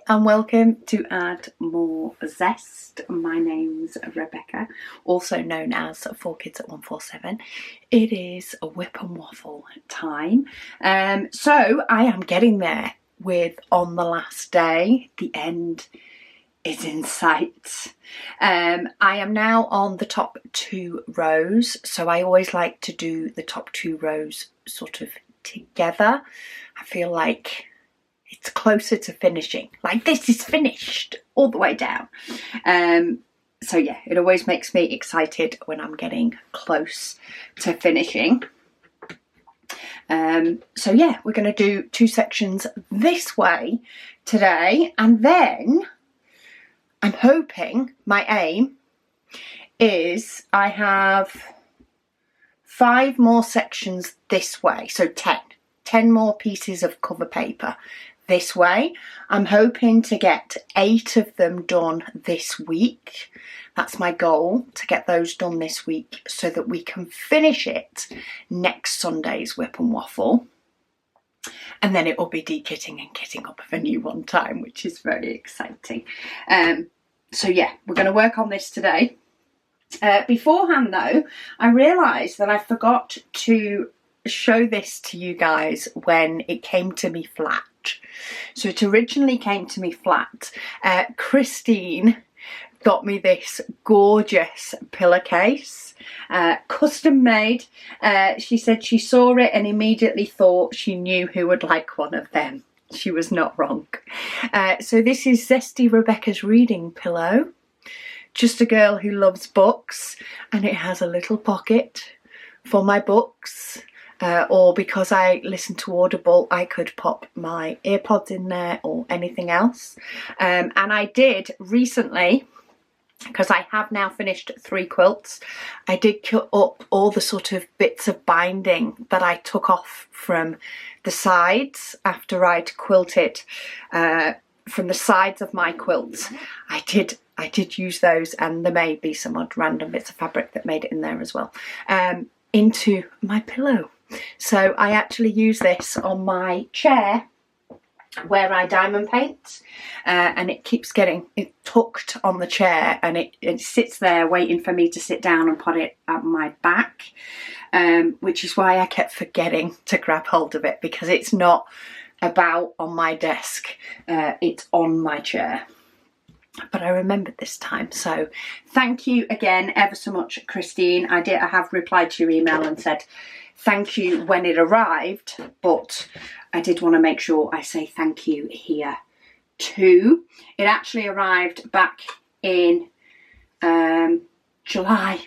and welcome to Add More Zest. My name's Rebecca, also known as 4Kids at 147. It is a WIP and Waffle time. So I am getting there with On the Last Day. The end is in sight. I am now on the top 2 rows, so I always like to do the top 2 rows sort of together. I feel like it's closer to finishing. Like, this is finished all the way down. So yeah, it always makes me excited when I'm getting close to finishing. So yeah, we're going to do 2 sections this way today, and then I'm hoping, my aim is I have 5 more sections this way, so 10 more pieces of cover paper this way. I'm hoping to get 8 of them done this week. That's my goal, to get those done this week so that we can finish it next Sunday's WIP and Waffle. And then it will be de-kitting and kitting up of a new one time, which is very exciting. So yeah, we're going to work on this today. Beforehand though, I realised that I forgot to show this to you guys when it came to me flat. So it originally came to me flat. Christine got me this gorgeous pillowcase, custom made. She said she saw it and immediately thought she knew who would like one of them. She was not wrong. So this is Zesty Rebecca's reading pillow. Just a girl who loves books, and it has a little pocket for my books. Or because I listen to Audible, I could pop my earpods in there or anything else. And I did recently, because I have now finished 3 quilts, I did cut up all the sort of bits of binding that I took off from the sides after I'd quilted from the sides of my quilts. I did use those, and there may be some odd random bits of fabric that made it in there as well, into my pillow. So I actually use this on my chair where I diamond paint, and it keeps getting tucked on the chair, and it sits there waiting for me to sit down and put it at my back, which is why I kept forgetting to grab hold of it, because it's not about on my desk, it's on my chair. But I remembered this time, so thank you again ever so much, Christine. I have replied to your email and said thank you when it arrived, but I did want to make sure I say thank you here too. It actually arrived back in July.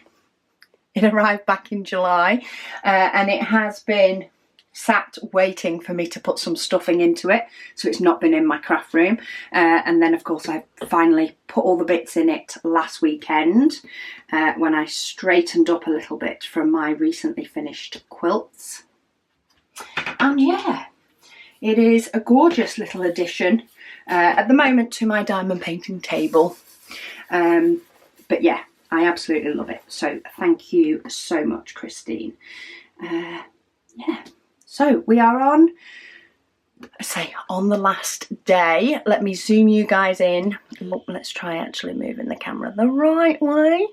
It arrived back in July, and it has been sat waiting for me to put some stuffing into it, so it's not been in my craft room. And then of course I finally put all the bits in it last weekend, when I straightened up a little bit from my recently finished quilts. And yeah, it is a gorgeous little addition at the moment to my diamond painting table. But yeah, I absolutely love it, so thank you so much, Christine. Yeah. So we are on the last day. Let me zoom you guys in. Let's try actually moving the camera the right way.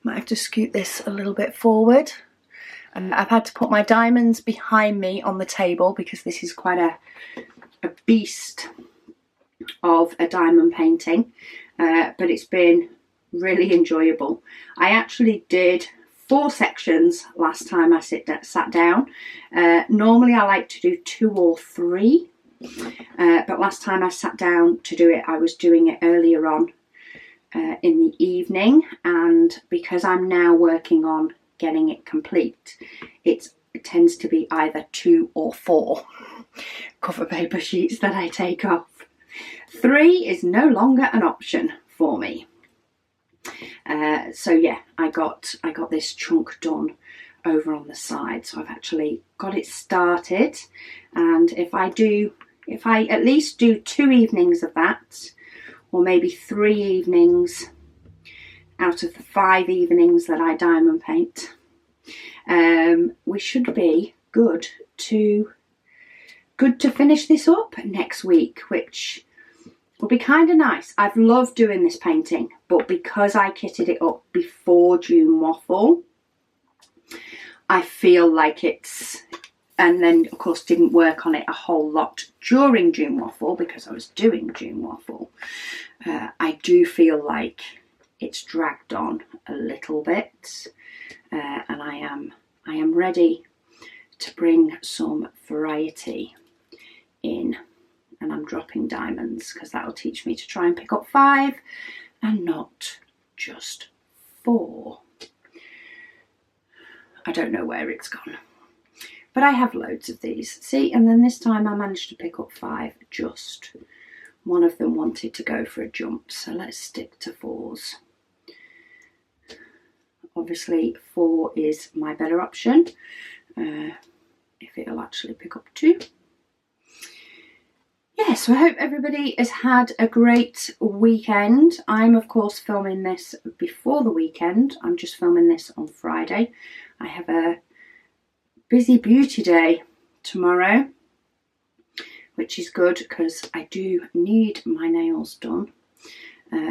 Might have to scoot this a little bit forward. I've had to put my diamonds behind me on the table because this is quite a beast of a diamond painting, but it's been really enjoyable. I actually did 4 sections last time I sat down. Normally I like to do 2 or 3, but last time I sat down to do it, I was doing it earlier on in the evening, and because I'm now working on getting it complete, it tends to be either 2 or 4 cover paper sheets that I take off. 3 is no longer an option for me. So yeah, I got this chunk done over on the side, so I've actually got it started, and if I at least do 2 evenings of that, or maybe 3 evenings out of the 5 evenings that I diamond paint, we should be good to finish this up next week, which will be kind of nice. I've loved doing this painting, but because I kitted it up before June Waffle, I feel like it's, and then of course didn't work on it a whole lot during June Waffle because I was doing June Waffle. I do feel like it's dragged on a little bit, and I am ready to bring some variety in, and I'm dropping diamonds because that will teach me to try and pick up 5 and not just 4. I don't know where it's gone, but I have loads of these. See, and then this time I managed to pick up 5, just one of them wanted to go for a jump, so let's stick to 4s. Obviously 4 is my better option, if it'll actually pick up 2. Yeah, so I hope everybody has had a great weekend. I'm of course filming this before the weekend. I'm just filming this on Friday. I have a busy beauty day tomorrow, which is good because I do need my nails done.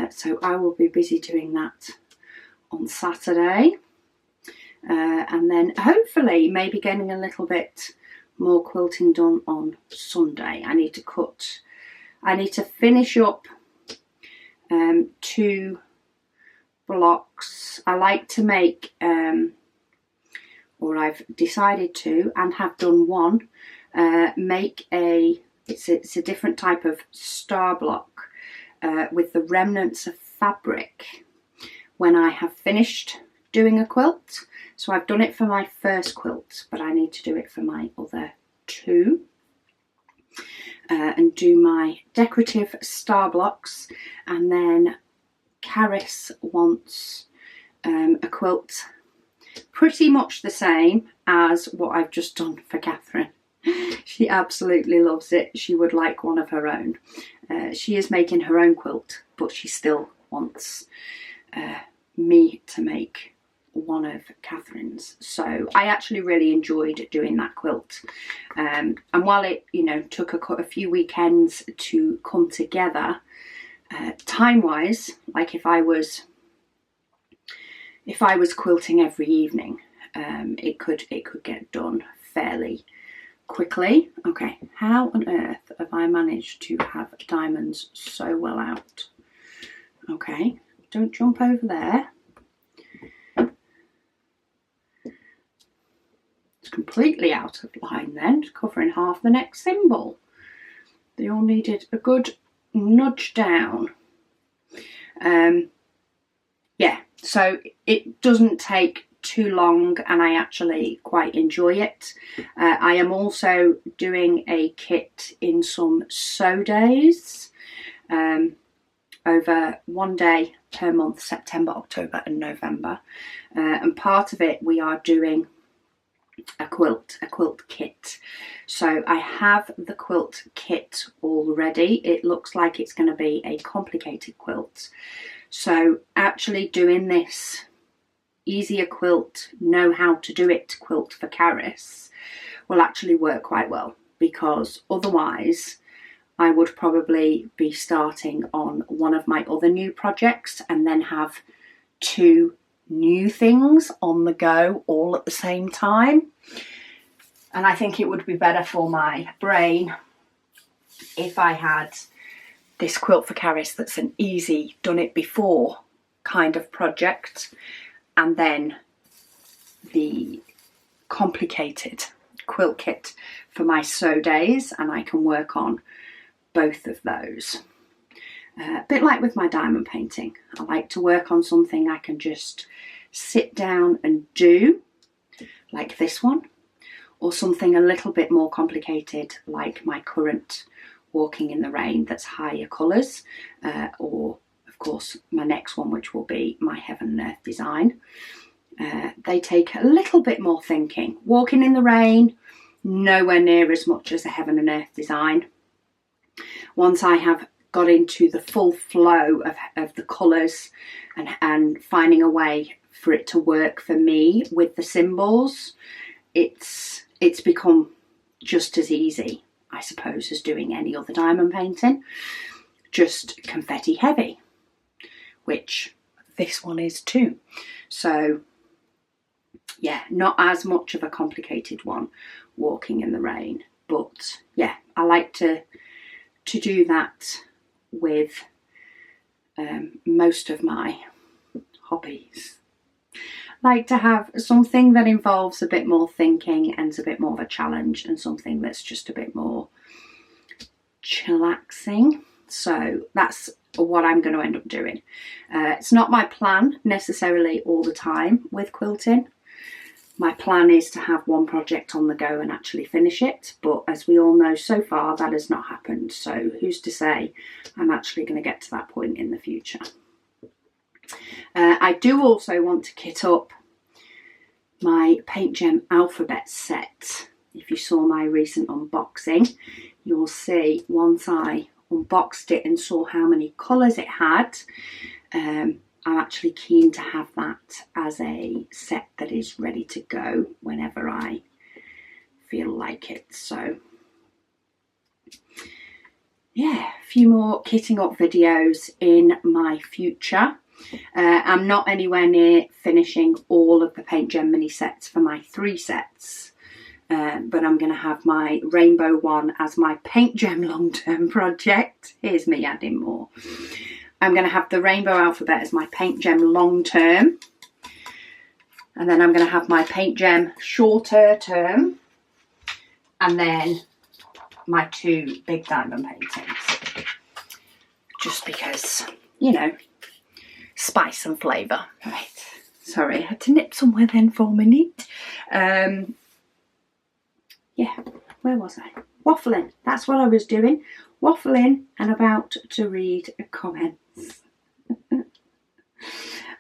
So I will be busy doing that on Saturday. And then hopefully maybe getting a little bit more quilting done on Sunday. I need to finish up 2 blocks. I like to make, or I've decided to and have done one, make it's a different type of star block with the remnants of fabric when I have finished doing a quilt. So I've done it for my first quilt, but I need to do it for my other 2 and do my decorative star blocks. And then Caris wants a quilt pretty much the same as what I've just done for Catherine. She absolutely loves it. She would like one of her own. She is making her own quilt, but she still wants me to make one of Catherine's. So I actually really enjoyed doing that quilt, and while it, you know, took a few weekends to come together, time wise, like if I was quilting every evening, it could get done fairly quickly. Okay, how on earth have I managed to have diamonds so well out? Okay, don't jump over there. It's completely out of line then, covering half the next symbol. They all needed a good nudge down. Yeah, so it doesn't take too long and I actually quite enjoy it. I am also doing a kit in some sew days, over 1 day per month, September, October and November. And part of it we are doing a quilt kit. So I have the quilt kit already. It looks like it's going to be a complicated quilt. So actually doing this easier quilt, know how to do it quilt for Caris will actually work quite well, because otherwise I would probably be starting on one of my other new projects and then have 2 new things on the go all at the same time. And I think it would be better for my brain if I had this quilt for Caris that's an easy, done it before kind of project, and then the complicated quilt kit for my sew days, and I can work on both of those. A bit like with my diamond painting, I like to work on something I can just sit down and do, like this one, or something a little bit more complicated like my current Walking in the Rain that's higher colours, or of course my next one, which will be my Heaven and Earth design. They take a little bit more thinking. Walking in the Rain, nowhere near as much as a Heaven and Earth design. Once I have got into the full flow of the colours and finding a way for it to work for me with the symbols, it's become just as easy, I suppose, as doing any other diamond painting. just confetti heavy, which this one is too. So yeah, not as much of a complicated one, walking in the rain. But yeah, I like to do that with most of my hobbies. Like to have something that involves a bit more thinking and is a bit more of a challenge, and something that's just a bit more chillaxing. So that's what I'm going to end up doing. It's not my plan necessarily all the time with quilting. My plan is to have one project on the go and actually finish it, but as we all know, so far that has not happened. So who's to say I'm actually going to get to that point in the future. I do also want to kit up my Paint Gem alphabet set. If you saw my recent unboxing, you'll see once I unboxed it and saw how many colours it had, I'm actually keen to have that as a set that is ready to go whenever I feel like it. So yeah, a few more kitting up videos in my future. I'm not anywhere near finishing all of the Paint Gem mini sets for my 3 sets, but I'm going to have my rainbow one as my Paint Gem long-term project. Here's me adding more. I'm going to have the rainbow alphabet as my Paint Gem long-term, and then I'm going to have my Paint Gem shorter term, and then my 2 big diamond paintings, just because, you know, spice and flavour. Right, sorry, I had to nip somewhere then for a minute. Yeah, where was I? Waffling, that's what I was doing. Waffling and about to read comments.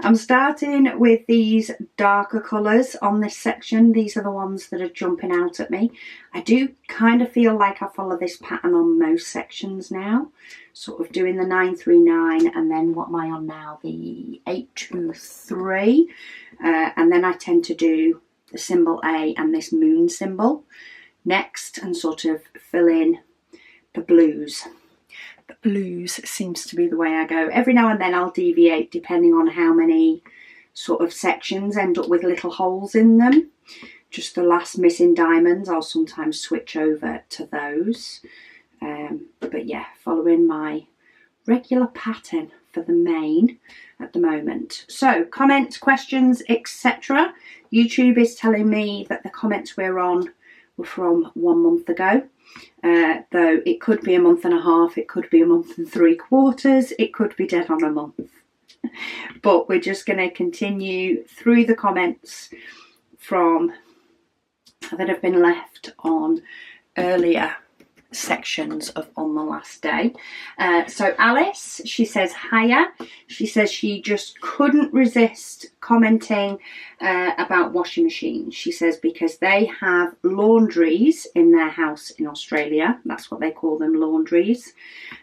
I'm starting with these darker colours on this section. These are the ones that are jumping out at me. I do kind of feel like I follow this pattern on most sections now. Sort of doing the 939 and then what am I on now? The 823. And then I tend to do the symbol A and this moon symbol next and sort of fill in the blues. The blues seems to be the way I go. Every now and then I'll deviate depending on how many sort of sections end up with little holes in them. Just the last missing diamonds, I'll sometimes switch over to those. But yeah, following my regular pattern for the main at the moment. So comments, questions, etc. YouTube is telling me that the comments we're on were from 1 month ago. Though it could be a month and a half, it could be a month and 3/4, it could be dead on a month. But we're just going to continue through the comments from that have been left on earlier sections of On the Last Day. So Alice, she says hiya. She says she just couldn't resist commenting about washing machines. She says because they have laundries in their house in Australia. That's what they call them, laundries.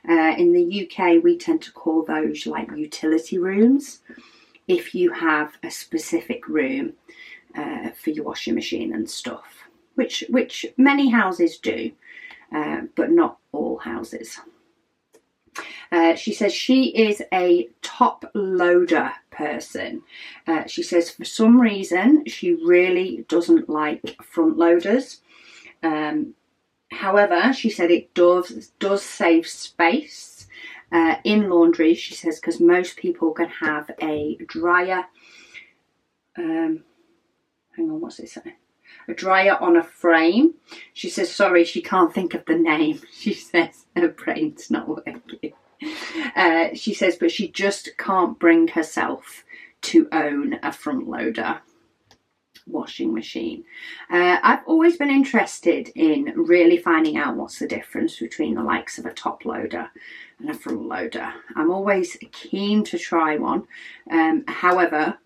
In the UK we tend to call those like utility rooms, if you have a specific room for your washing machine and stuff, which many houses do. But not all houses. She says she is a top loader person. She says for some reason she really doesn't like front loaders. However, she said it does save space in laundry. She says because most people can have a dryer. Hang on, what's it saying? A dryer on a frame. She says, sorry, she can't think of the name. She says her brain's not working. She says, but she just can't bring herself to own a front loader washing machine. I've always been interested in really finding out what's the difference between the likes of a top loader and a front loader. I'm always keen to try one. However,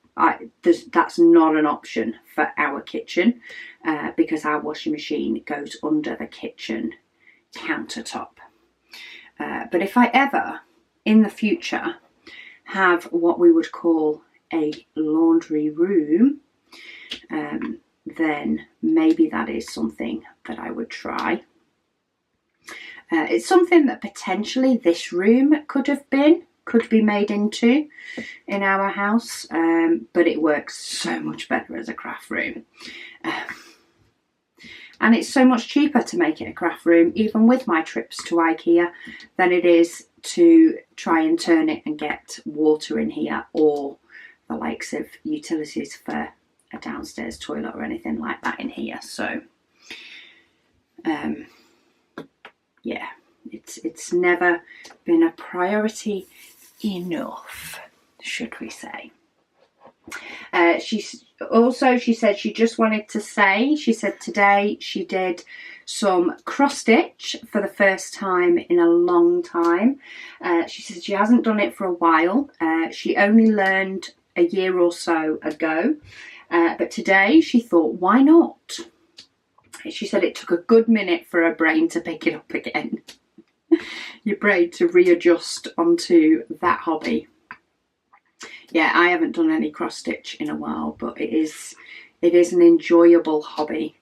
that's not an option for our kitchen because our washing machine goes under the kitchen countertop. But if I ever in the future have what we would call a laundry room, then maybe that is something that I would try. It's something that potentially this room could be made into in our house, but it works so much better as a craft room. And it's so much cheaper to make it a craft room, even with my trips to IKEA, than it is to try and turn it and get water in here or the likes of utilities for a downstairs toilet or anything like that in here. So, yeah, it's never been a priority enough, should we say. She said she just wanted to say, she said today she did some cross stitch for the first time in a long time. She said she hasn't done it for a while. She only learned a year or so ago, but today she thought, why not? She said it took a good minute for her brain to pick it up again. Your brain to readjust onto that hobby. Yeah, I haven't done any cross stitch in a while, but it is an enjoyable hobby,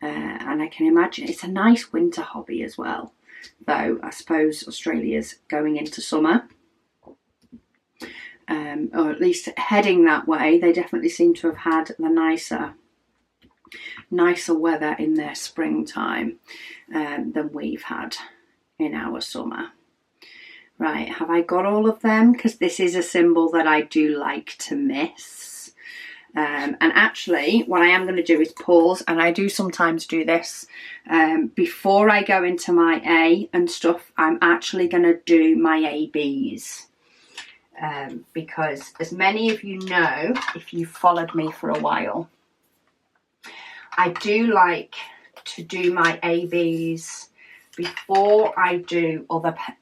and I can imagine it's a nice winter hobby as well. Though I suppose Australia's going into summer, or at least heading that way. They definitely seem to have had the nicer weather in their springtime than we've had in our summer. Right, have I got all of them? Because this is a symbol that I do like to miss. And actually, what I am going to do is pause, and I do sometimes do this. Before I go into my A and stuff, I'm actually going to do my ABs. Because as many of you know, if you've followed me for a while, I do like to do my ABs before I do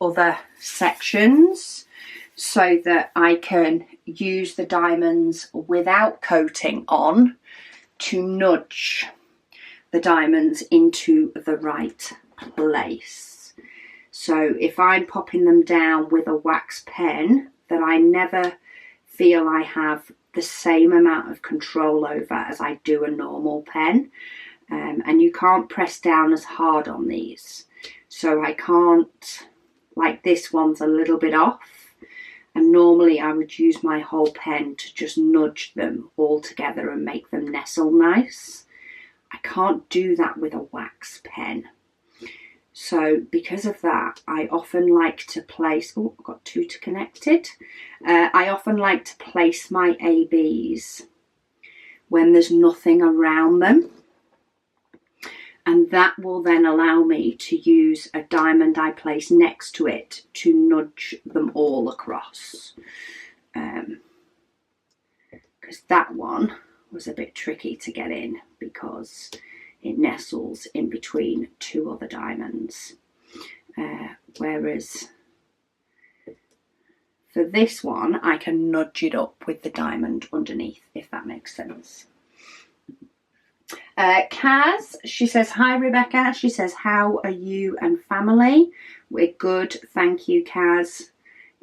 other sections, so that I can use the diamonds without coating on to nudge the diamonds into the right place. So if I'm popping them down with a wax pen that I never feel I have the same amount of control over as I do a normal pen, and you can't press down as hard on these. So I can't, like this one's a little bit off, and normally I would use my whole pen to just nudge them all together and make them nestle nice. I can't do that with a wax pen. So because of that, I often like to place, oh, I've got two to connected. I often like to place my ABs when there's nothing around them. And that will then allow me to use a diamond I place next to it to nudge them all across. Because that one was a bit tricky to get in because it nestles in between two other diamonds. Whereas for this one, I can nudge it up with the diamond underneath, if that makes sense. Kaz, she says, hi Rebecca. She says, how are you and family? We're good, thank you, Kaz.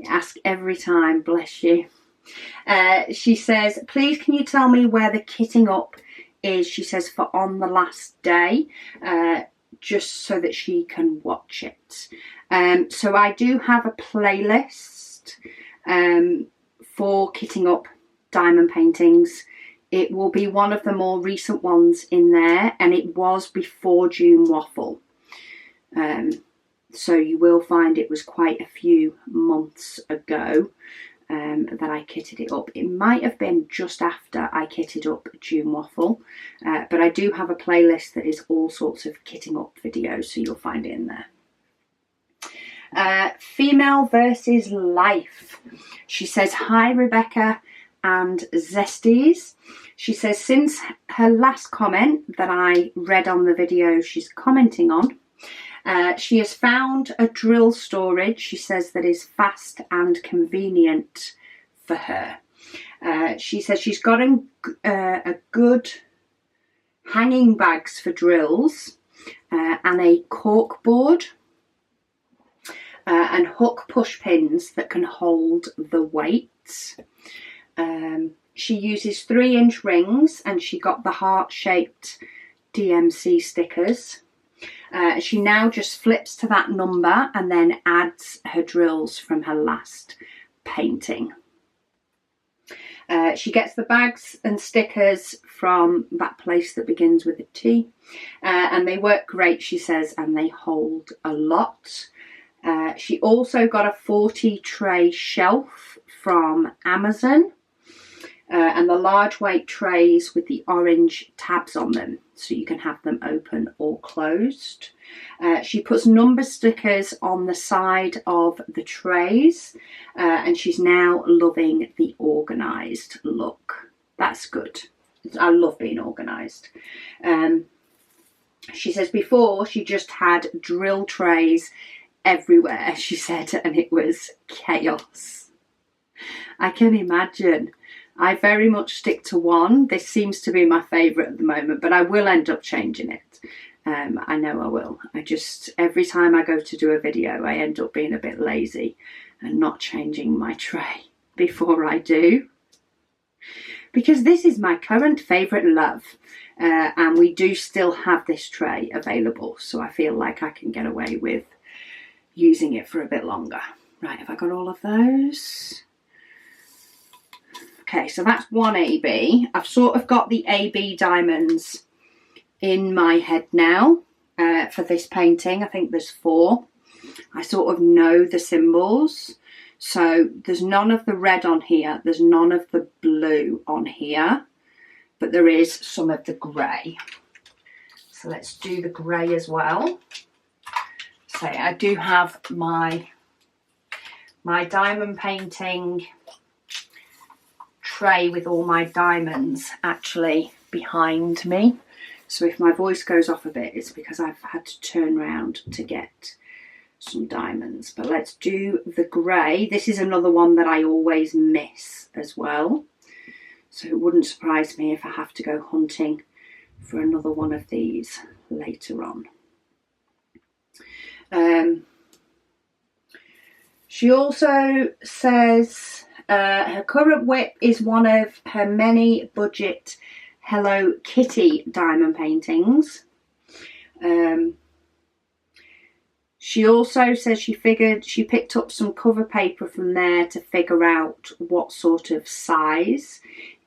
Ask every time, bless you. She says, please can you tell me where the kitting up is, she says, for on the last day, just so that she can watch it. So I do have a playlist for kitting up diamond paintings. It will be one of the more recent ones in there, and it was before June Waffle. So you will find it was quite a few months ago that I kitted it up. It might have been just after I kitted up June Waffle, but I do have a playlist that is all sorts of kitting up videos, so you'll find it in there. Female versus life. She says, hi Rebecca and Zesties. She says, since her last comment that I read on the video she's commenting on, she has found a drill storage, she says, that is fast and convenient for her. She says she's got a good hanging bags for drills and a cork board and hook push pins that can hold the weights. She uses 3-inch rings, and she got the heart-shaped DMC stickers. She now just flips to that number and then adds her drills from her last painting. She gets the bags and stickers from that place that begins with a T, and they work great, she says, and they hold a lot. She also got a 40 tray shelf from Amazon, and the large weight trays with the orange tabs on them, so you can have them open or closed. She puts number stickers on the side of the trays, and she's now loving the organised look. That's good. I love being organised. She says before she just had drill trays everywhere, she said, and it was chaos. I can imagine. I very much stick to one. This seems to be my favourite at the moment, but I will end up changing it. I know I will. Every time I go to do a video, I end up being a bit lazy and not changing my tray before I do. Because this is my current favourite love, and we do still have this tray available, so I feel like I can get away with using it for a bit longer. Right, have I got all of those? Okay, so that's one AB. I've sort of got the AB diamonds in my head now for this painting. I think there's 4. I sort of know the symbols. So there's none of the red on here. There's none of the blue on here. But there is some of the grey. So let's do the grey as well. So I do have my diamond painting tray with all my diamonds actually behind me. So if my voice goes off a bit, it's because I've had to turn around to get some diamonds. But let's do the grey. This is another one that I always miss as well. So it wouldn't surprise me if I have to go hunting for another one of these later on. She also says her current WIP is one of her many budget Hello Kitty diamond paintings. She also says she picked up some cover paper from there to figure out what sort of size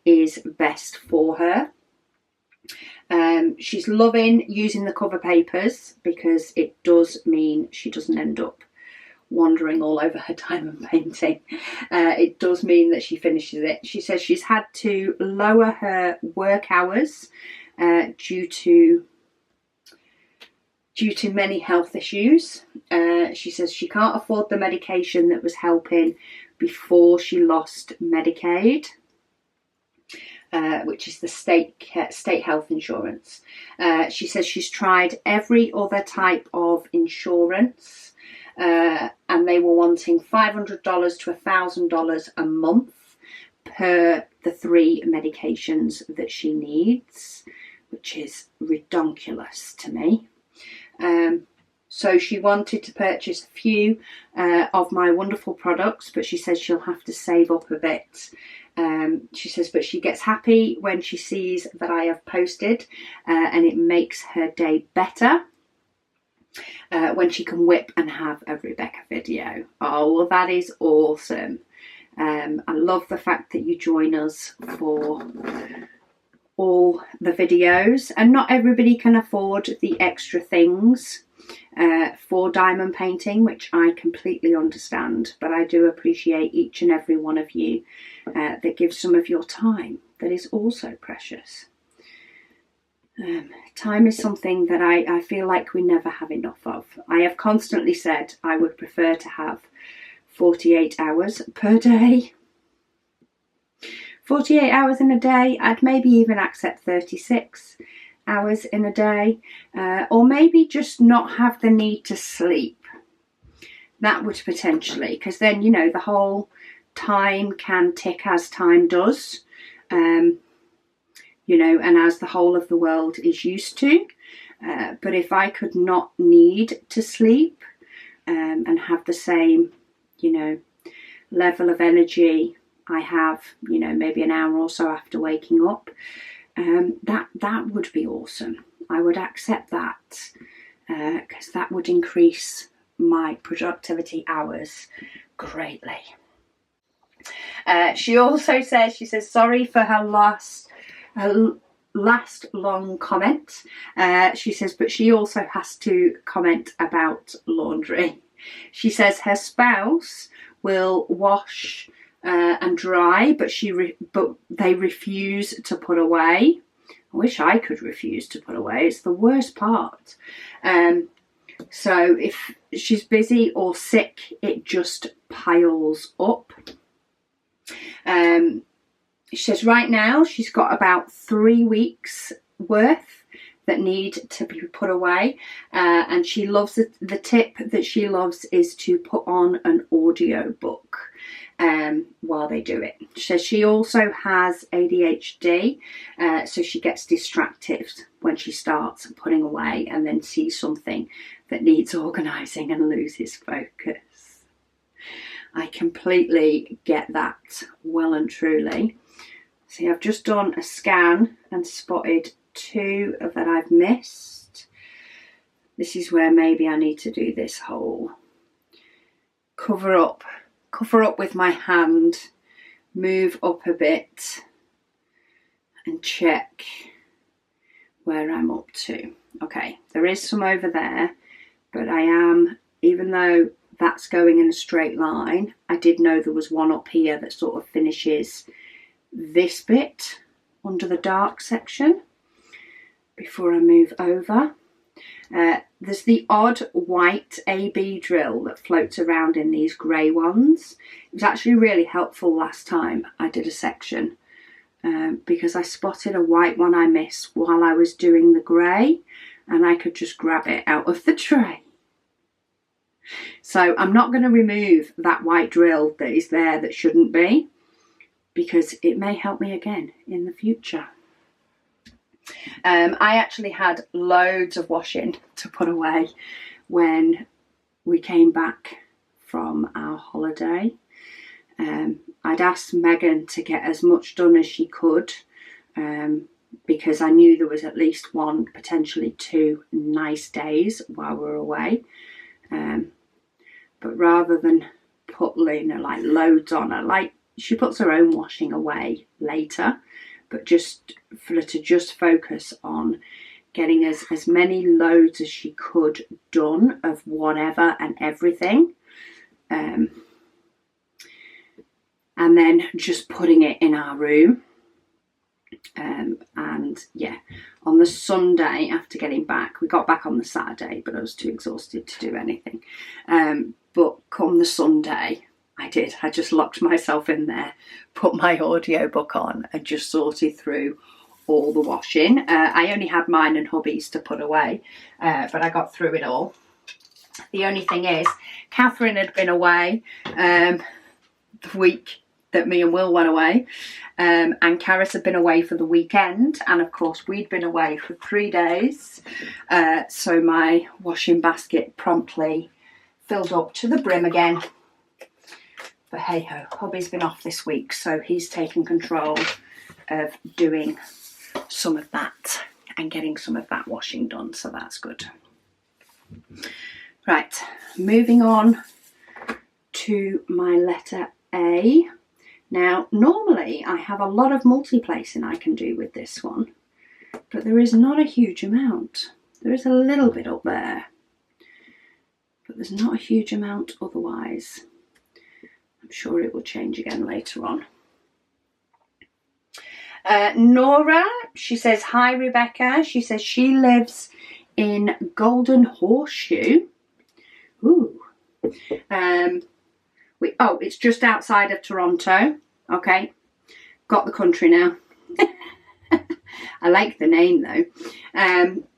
is best for her. She's loving using the cover papers because it does mean she doesn't end up wandering all over her diamond painting. It does mean that she finishes it. She says she's had to lower her work hours due to many health issues. She says she can't afford the medication that was helping before she lost Medicaid, which is the state health insurance. She says she's tried every other type of insurance, and they were wanting $500 to $1,000 a month per the 3 medications that she needs, which is redonkulous to me. So she wanted to purchase a few of my wonderful products, but she says she'll have to save up a bit. She says, but she gets happy when she sees that I have posted, and it makes her day better when she can whip and have a Rebecca video. Oh, well, that is awesome. I love the fact that you join us for all the videos, and not everybody can afford the extra things for diamond painting, which I completely understand, but I do appreciate each and every one of you that gives some of your time that is also precious. Time is something that I feel like we never have enough of. I have constantly said I would prefer to have 48 hours per day. 48 hours in a day. I'd maybe even accept 36 hours in a day, or maybe just not have the need to sleep. That would potentially, because then, you know, the whole time can tick as time does, you know, and as the whole of the world is used to. But if I could not need to sleep and have the same, you know, level of energy I have, you know, maybe an hour or so after waking up, that would be awesome. I would accept that. because that would increase my productivity hours greatly. She also says, sorry for her last long comment. She says, but she also has to comment about laundry. She says her spouse will wash and dry, but they refuse to put away. I wish I could refuse to put away. It's the worst part. So if she's busy or sick, it just piles up. She says right now she's got about 3 weeks worth that need to be put away, and she loves the tip that she loves is to put on an audio book while they do it. She says she also has ADHD, so she gets distracted when she starts putting away and then sees something that needs organising and loses focus. I completely get that well and truly. See, I've just done a scan and spotted 2 that I've missed. This is where maybe I need to do this whole cover up with my hand, move up a bit and check where I'm up to. Okay, there is some over there, but I am, even though that's going in a straight line, I did know there was one up here that sort of finishes this bit under the dark section before I move over. There's the odd white AB drill that floats around in these grey ones. It was actually really helpful last time I did a section because I spotted a white one I missed while I was doing the grey, and I could just grab it out of the tray. So I'm not going to remove that white drill that is there that shouldn't be, because it may help me again in the future. I actually had loads of washing to put away when we came back from our holiday. I'd asked Megan to get as much done as she could because I knew there was at least 1, potentially 2 nice days while we were away. But rather than put Luna like loads on her, like she puts her own washing away later, but just for her to just focus on getting as many loads as she could done of whatever and everything, and then just putting it in our room. And yeah, on the Sunday after getting back, we got back on the Saturday, but I was too exhausted to do anything. But come the Sunday, I just locked myself in there, put my audiobook on and just sorted through all the washing. I only had mine and hubby's to put away, but I got through it all. The only thing is, Catherine had been away the week that me and Will went away, and Karis had been away for the weekend, and of course we'd been away for 3 days, so my washing basket promptly filled up to the brim again. But hey ho, hubby's been off this week, so he's taken control of doing some of that and getting some of that washing done, so that's good. Right, moving on to my letter A. Now, normally I have a lot of multi-placing I can do with this one, but there is not a huge amount. There is a little bit up there, but there's not a huge amount otherwise. I'm sure it will change again later on. Nora, she says, hi Rebecca. She says she lives in Golden Horseshoe. Ooh. It's just outside of Toronto. Okay, got the country now. I like the name though.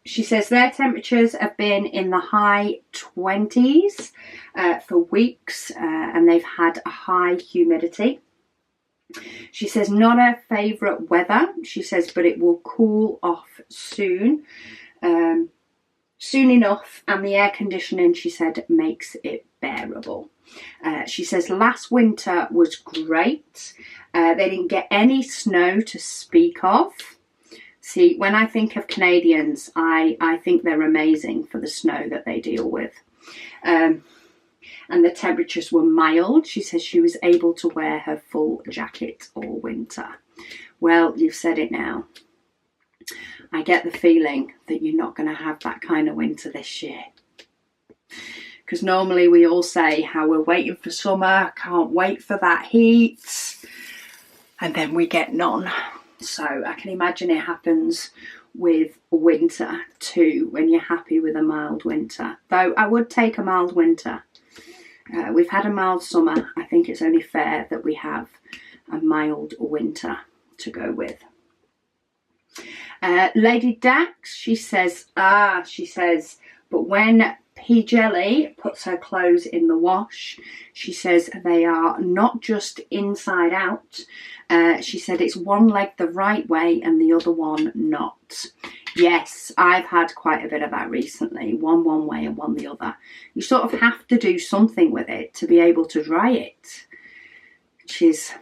She says their temperatures have been in the high 20s for weeks, and they've had a high humidity. She says not her favourite weather. She says, but it will cool off soon. Soon enough, and the air conditioning, she said, makes it bearable. She says last winter was great. They didn't get any snow to speak of, See, when I think of Canadians, I think they're amazing for the snow that they deal with. And the temperatures were mild. She says she was able to wear her full jacket all winter. Well, you've said it now. I get the feeling that you're not going to have that kind of winter this year. Because normally we all say how we're waiting for summer, can't wait for that heat, and then we get none. So I can imagine it happens with winter too, when you're happy with a mild winter. Though I would take a mild winter. We've had a mild summer. I think it's only fair that we have a mild winter to go with. Lady Dax, she says, but when P Jelly puts her clothes in the wash, she says they are not just inside out. She said it's one leg the right way and the other one not. Yes, I've had quite a bit of that recently. One way and one the other. You sort of have to do something with it to be able to dry it, which is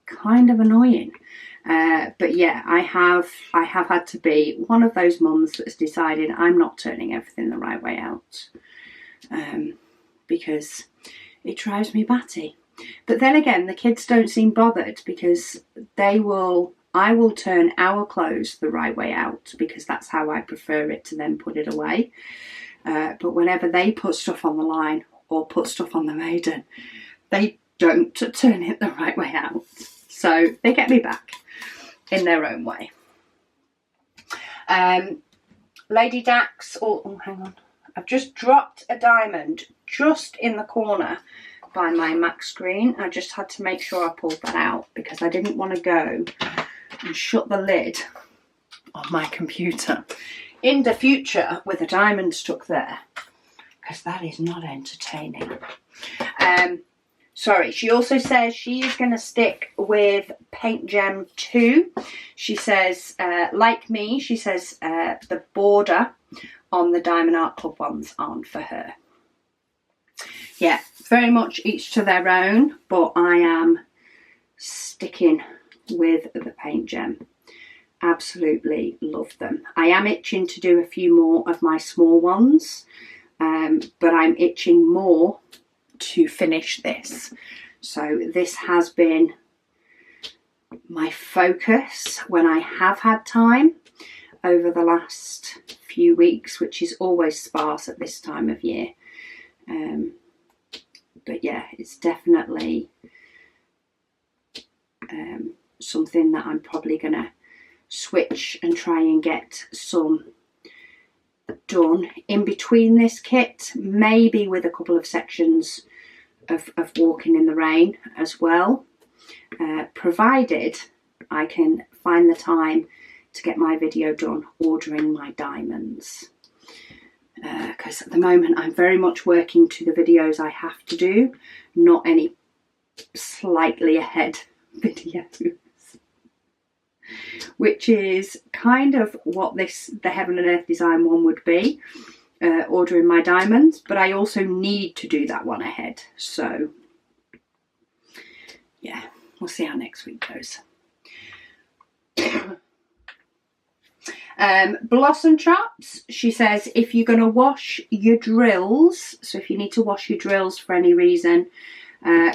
kind of annoying. But yeah, I have had to be one of those mums that's decided I'm not turning everything the right way out, because it drives me batty. But then again, the kids don't seem bothered, because I will turn our clothes the right way out, because that's how I prefer it to then put it away. But whenever they put stuff on the line or put stuff on the maiden, they don't turn it the right way out. So they get me back in their own way. Lady Dax, oh hang on, I've just dropped a diamond just in the corner by my Mac screen. I just had to make sure I pulled that out because I didn't want to go and shut the lid on my computer in the future with a diamond stuck there, because that is not entertaining. Sorry, she also says she is going to stick with Paint Gem 2. She says, like me, she says the border on the Diamond Art Club ones aren't for her. Yeah, very much each to their own, but I am sticking with the Paint Gem. Absolutely love them. I am itching to do a few more of my small ones, but I'm itching more to finish this. So this has been my focus when I have had time over the last few weeks, which is always sparse at this time of year. But yeah, it's definitely something that I'm probably going to switch and try and get some done in between this kit, maybe with a couple of sections of walking in the rain as well, provided I can find the time to get my video done ordering my diamonds, because at the moment I'm very much working to the videos I have to do, not any slightly ahead videos, which is kind of what the Heaven and Earth design one would be, ordering my diamonds, but I also need to do that one ahead. So yeah, we'll see how next week goes. Blossom Chops, she says if you're going to wash your drills, so if you need to wash your drills for any reason,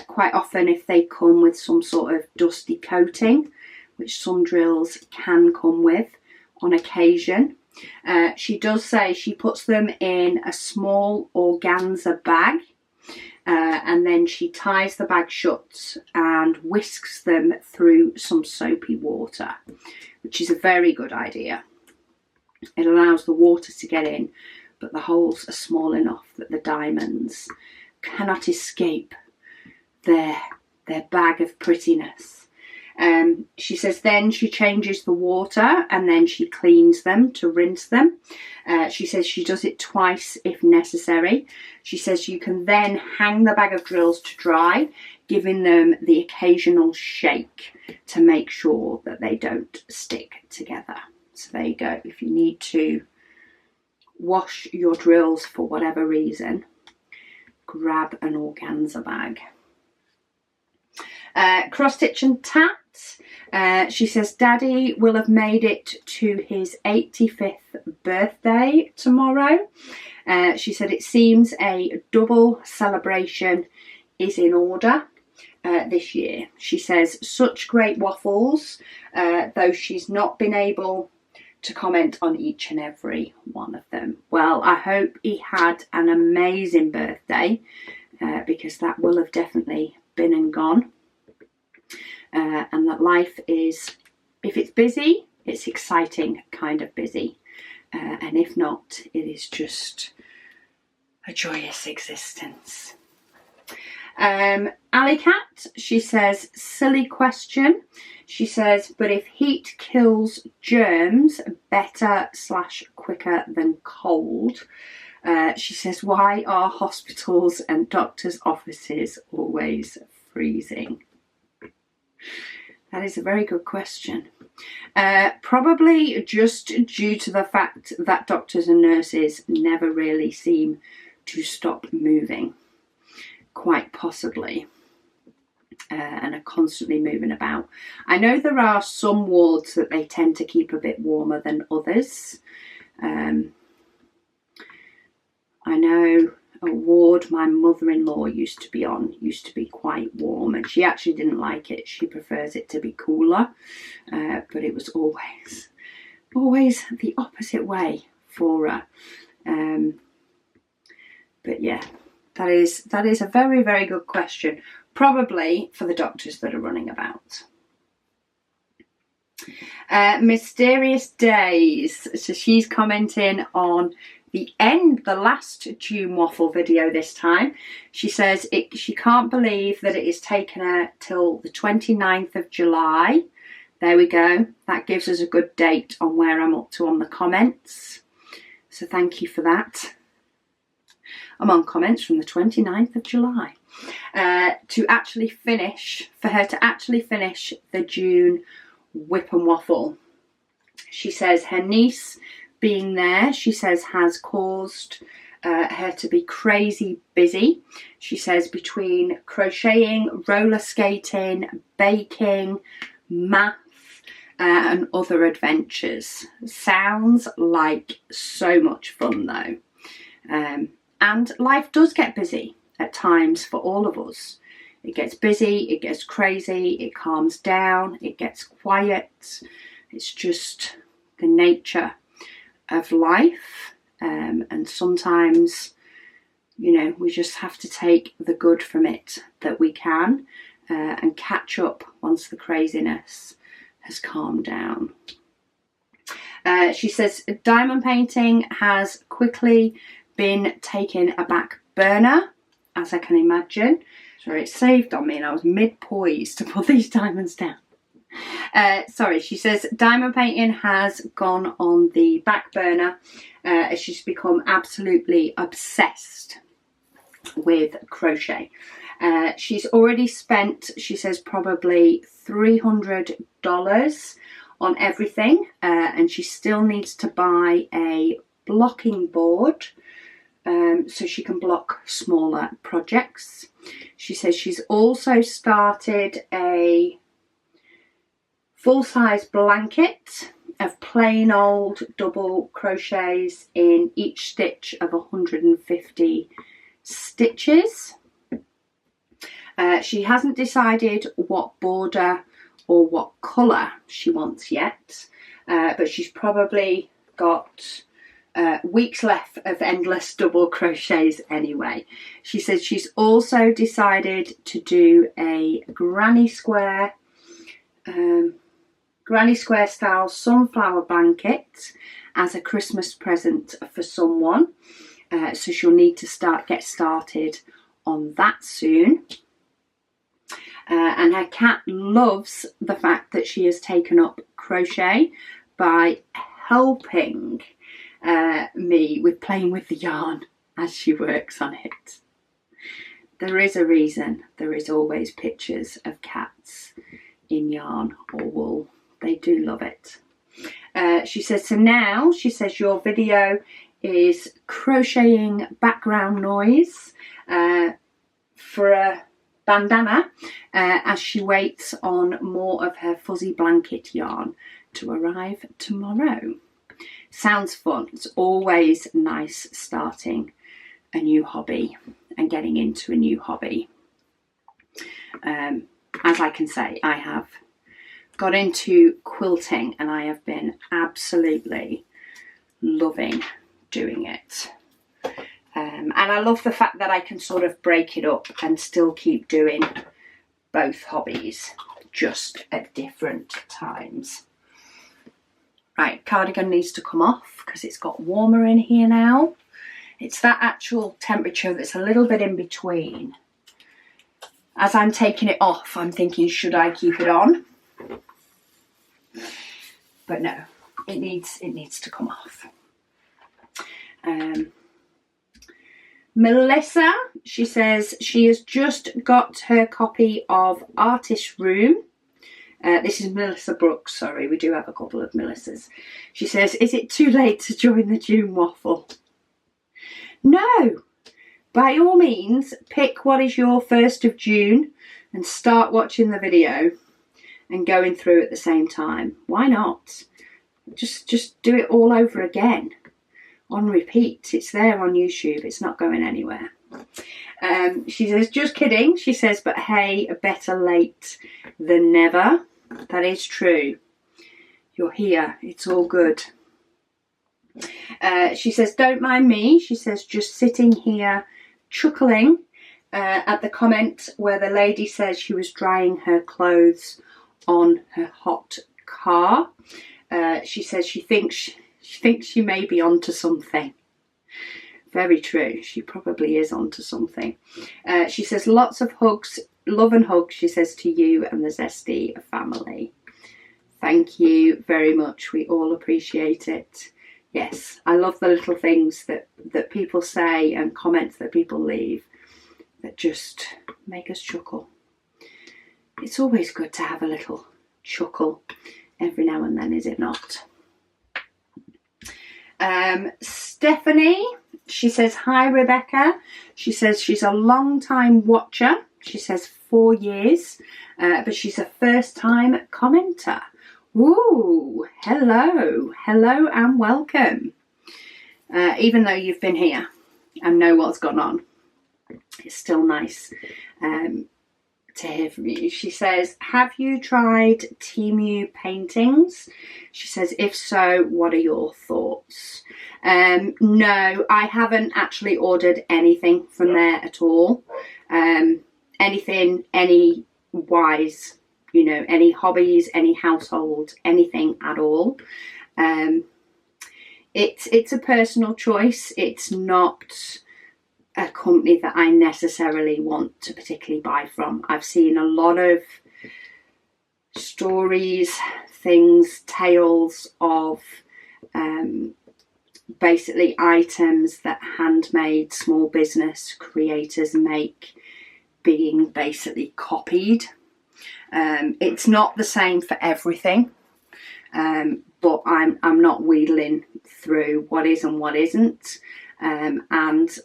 quite often if they come with some sort of dusty coating, which some drills can come with on occasion, she does say she puts them in a small organza bag, and then she ties the bag shut and whisks them through some soapy water, which is a very good idea. It allows the water to get in, but the holes are small enough that the diamonds cannot escape their bag of prettiness. She says then she changes the water and then she cleans them to rinse them. She says she does it twice if necessary. She says you can then hang the bag of drills to dry, giving them the occasional shake to make sure that they don't stick together. So there you go. If you need to wash your drills for whatever reason, grab an organza bag. Cross Stitch and Tat. She says Daddy will have made it to his 85th birthday tomorrow. She said it seems a double celebration is in order this year. She says such great waffles, though she's not been able to comment on each and every one of them. Well, I hope he had an amazing birthday, because that will have definitely been and gone. And that life is, if it's busy, it's exciting kind of busy. And if not, it is just a joyous existence. Alley Cat, she says, silly question. She says, but if heat kills germs better / quicker than cold, she says, why are hospitals and doctors' offices always freezing? That is a very good question. Probably just due to the fact that doctors and nurses never really seem to stop moving. Quite possibly. And are constantly moving about. I know there are some wards that they tend to keep a bit warmer than others. I know a ward my mother-in-law used to be quite warm, and she actually didn't like it. She prefers it to be cooler, but it was always the opposite way for her. But yeah, that is a very, very good question. Probably for the doctors that are running about. Mysterious Days. So she's commenting on the last June waffle video this time. She says she can't believe that it has taken her till the 29th of July. There we go. That gives us a good date on where I'm up to on the comments. So thank you for that. I'm on comments from the 29th of July. For her to actually finish the June WIP and Waffle. She says her niece being there, she says, has caused her to be crazy busy. She says between crocheting, roller skating, baking, math, and other adventures. Sounds like so much fun though. And life does get busy at times for all of us. It gets busy, it gets crazy, it calms down, it gets quiet. It's just the nature of life. And sometimes, you know, we just have to take the good from it that we can, and catch up once the craziness has calmed down. She says diamond painting has quickly been taken a back burner, as I can imagine. Sorry, it saved on me and I was mid-poise to put these diamonds down. Sorry, she says diamond painting has gone on the back burner as she's become absolutely obsessed with crochet. She's already spent, she says, probably $300 on everything, and she still needs to buy a blocking board so she can block smaller projects. She says she's also started a full-size blanket of plain old double crochets in each stitch of 150 stitches. She hasn't decided what border or what colour she wants yet, but she's probably got weeks left of endless double crochets anyway. She says she's also decided to do a granny square style sunflower blanket as a Christmas present for someone. So she'll need to get started on that soon. And her cat loves the fact that she has taken up crochet by helping me with playing with the yarn as she works on it. There is a reason there is always pictures of cats in yarn or wool. They do love it. She says, so now, she says, your video is crocheting background noise for a bandana as she waits on more of her fuzzy blanket yarn to arrive tomorrow. Sounds fun. It's always nice starting a new hobby and getting into a new hobby. As I can say, I have got into quilting and I have been absolutely loving doing it. And I love the fact that I can sort of break it up and still keep doing both hobbies, just at different times. Right, cardigan needs to come off because it's got warmer in here now. It's that actual temperature that's a little bit in between. As I'm taking it off, I'm thinking, should I keep it on? But no, it needs to come off. Melissa, she says she has just got her copy of Artist Room. This is Melissa Brooks, sorry, we do have a couple of Melissas. She says, is it too late to join the June Waffle? No, by all means, pick what is your 1st of June and start watching the video and going through at the same time. Why not? Just do it all over again on repeat. It's there on YouTube. It's not going anywhere. She says, just kidding. She says, but hey, better late than never. That is true. You're here. It's all good. She says, don't mind me. She says, just sitting here chuckling at the comment where the lady says she was drying her clothes on her hot car. She says she thinks she may be onto something. Very true. She probably is onto something. She says lots of hugs, love and hugs, she says, to you and the Zesty family. Thank you very much. We all appreciate it. Yes, I love the little things that people say and comments that people leave that just make us chuckle. It's always good to have a little chuckle every now and then, is it not? Stephanie, she says, hi Rebecca. She says she's a long time watcher. She says 4 years, but she's a first time commenter. Woo, hello and welcome. Even though you've been here and know what's gone on, it's still nice to hear from you. She says, have you tried Temu paintings? She says, if so, what are your thoughts? No, I haven't actually ordered anything from there at all. Anything, any wise, you know, any hobbies, any household, anything at all. It's a personal choice. It's not a company that I necessarily want to particularly buy from. I've seen a lot of stories, things, tales of basically items that handmade small business creators make being basically copied. It's not the same for everything, but I'm not wheedling through what is and what isn't. And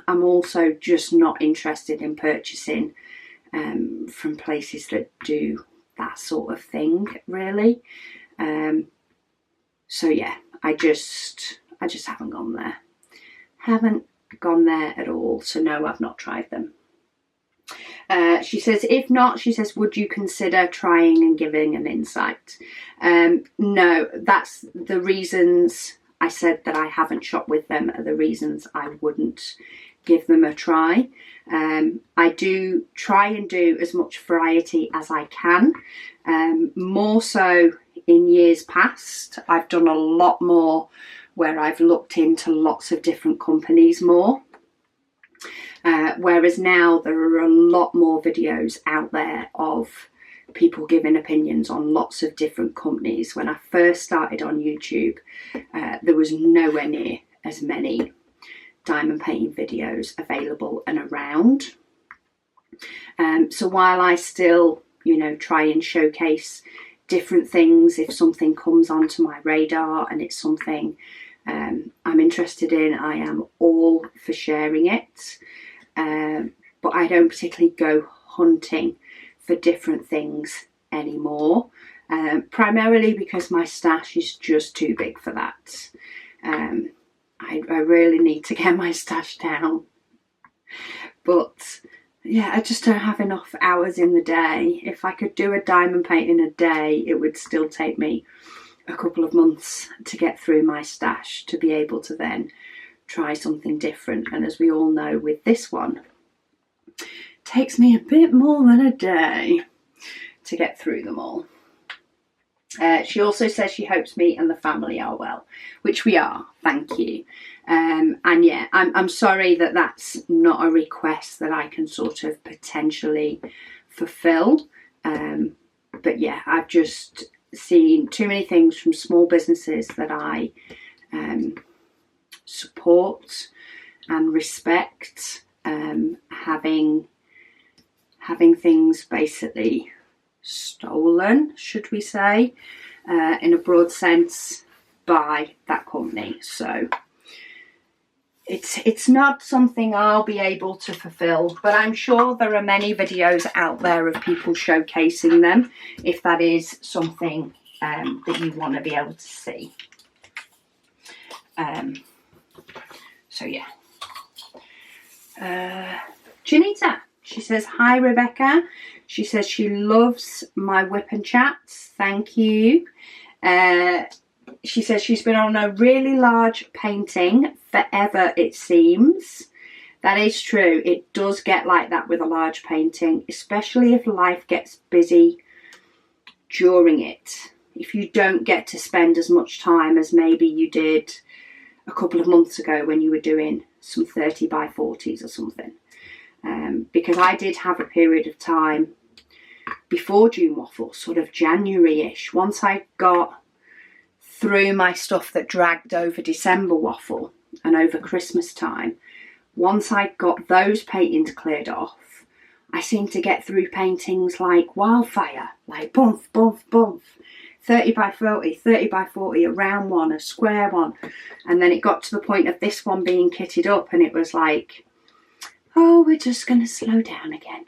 I'm also just not interested in purchasing from places that do that sort of thing, really. So yeah, I just haven't gone there. Haven't gone there at all. So no, I've not tried them. She says, if not, she says, would you consider trying and giving an insight? No, that's the reasons I said that I haven't shopped with them are the reasons I wouldn't give them a try. I do try and do as much variety as I can. More so in years past, I've done a lot more where I've looked into lots of different companies more. Whereas now there are a lot more videos out there of people giving opinions on lots of different companies. When I first started on YouTube, there was nowhere near as many diamond painting videos available and around. So while I still, you know, try and showcase different things, if something comes onto my radar and it's something I'm interested in, I am all for sharing it. But I don't particularly go hunting for different things anymore, primarily because my stash is just too big for that. I really need to get my stash down, but yeah, I just don't have enough hours in the day. If I could do a diamond paint in a day, it would still take me a couple of months to get through my stash to be able to then try something different. And as we all know with this one, it takes me a bit more than a day to get through them all. She also says she hopes me and the family are well, which we are, thank you. And yeah, I'm sorry that that's not a request that I can sort of potentially fulfill. But yeah, I've just seen too many things from small businesses that I support and respect, having things basically stolen, should we say, in a broad sense, by that company. So it's not something I'll be able to fulfill, but I'm sure there are many videos out there of people showcasing them if that is something that you want to be able to see. So yeah. Janita, she says, hi Rebecca. She says she loves my WIP Chats. Thank you. She says she's been on a really large painting forever, it seems. That is true. It does get like that with a large painting, especially if life gets busy during it. If you don't get to spend as much time as maybe you did a couple of months ago when you were doing some 30 by 40s or something. Because I did have a period of time before June Waffle, sort of January-ish, once I got through my stuff that dragged over December Waffle and over Christmas time. Once I got those paintings cleared off, I seemed to get through paintings like wildfire, like bump, bump, bump, 30 by 40, 30 by 40, a round one, a square one. And then it got to the point of this one being kitted up and it was like, oh, we're just going to slow down again.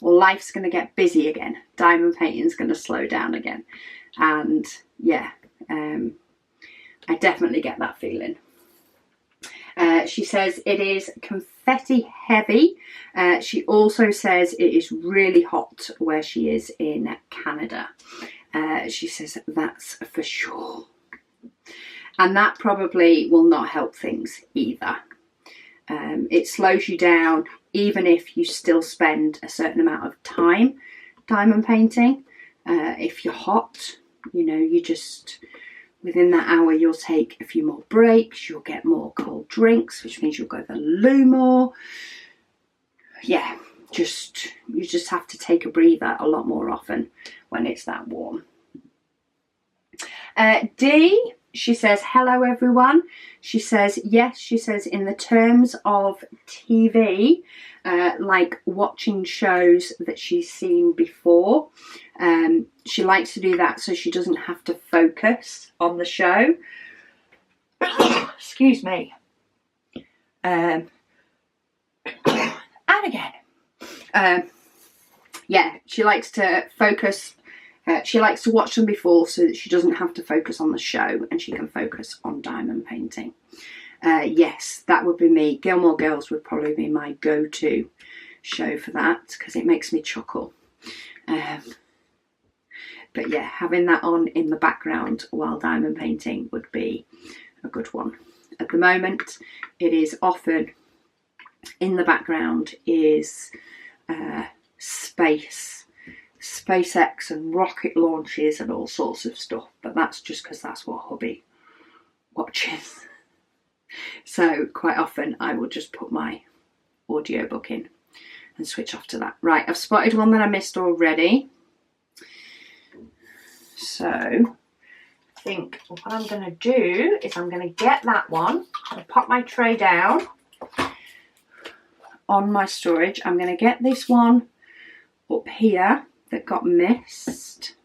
Or life's going to get busy again. Diamond painting's going to slow down again. And yeah, I definitely get that feeling. She says it is confetti heavy. She also says it is really hot where she is in Canada. She says that's for sure. And that probably will not help things either. It slows you down even if you still spend a certain amount of time diamond painting. If you're hot, you know, you just, within that hour you'll take a few more breaks, you'll get more cold drinks, which means you'll go to the loo more. Yeah, you just have to take a breather a lot more often when it's that warm. D, she says, hello everyone. She says, yes, she says, in the terms of TV, like watching shows that she's seen before, she likes to do that so she doesn't have to focus on the show. Excuse me. And again. Yeah, she likes to focus. She likes to watch them before so that she doesn't have to focus on the show and she can focus on diamond painting. Yes, that would be me. Gilmore Girls would probably be my go-to show for that because it makes me chuckle. But yeah, having that on in the background while diamond painting would be a good one. At the moment, it is often in the background is SpaceX and rocket launches and all sorts of stuff, but that's just because that's what hubby watches. So quite often I will just put my audiobook in and switch off to that. Right, I've spotted one that I missed already. So I think what I'm going to do is I'm going to get that one. I'm going to pop my tray down on my storage. I'm going to get this one up here that got missed.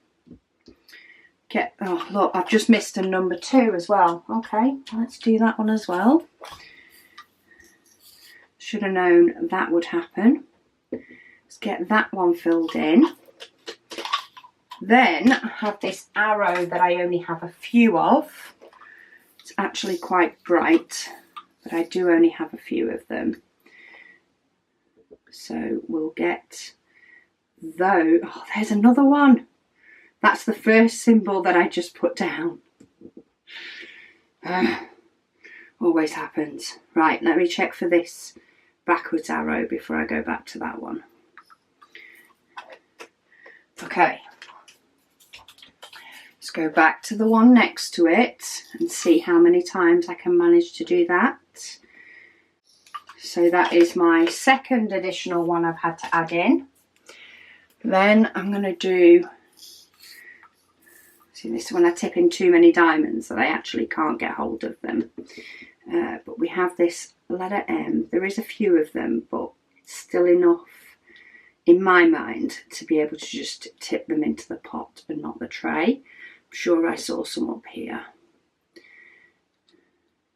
Oh look, I've just missed a number 2 as well. Okay, let's do that one as well. Should have known that would happen. Let's get that one filled in. Then I have this arrow that I only have a few of. It's actually quite bright, but I do only have a few of them. So we'll get those. Oh, there's another one. That's the first symbol that I just put down. Always happens. Right, let me check for this backwards arrow before I go back to that one. Okay. Let's go back to the one next to it and see how many times I can manage to do that. So that is my second additional one I've had to add in. Then I'm going to do, see, this is when I tip in too many diamonds that I actually can't get hold of them. But we have this letter M. There is a few of them, but it's still enough in my mind to be able to just tip them into the pot and not the tray. I'm sure I saw some up here.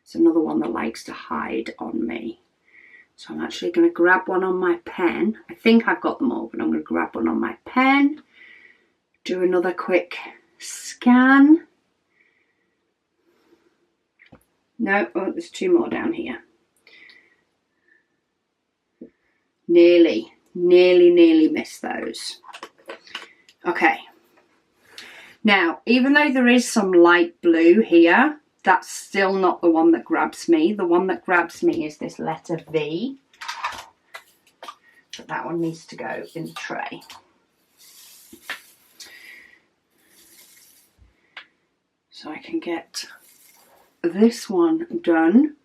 It's another one that likes to hide on me. So I'm actually going to grab one on my pen. I think I've got them all, but I'm going to grab one on my pen. Do another quick scan. No, oh, there's two more down here. Nearly missed those. Okay. Now, even though there is some light blue here, that's still not the one that grabs me. The one that grabs me is this letter V. But that one needs to go in the tray. So I can get this one done.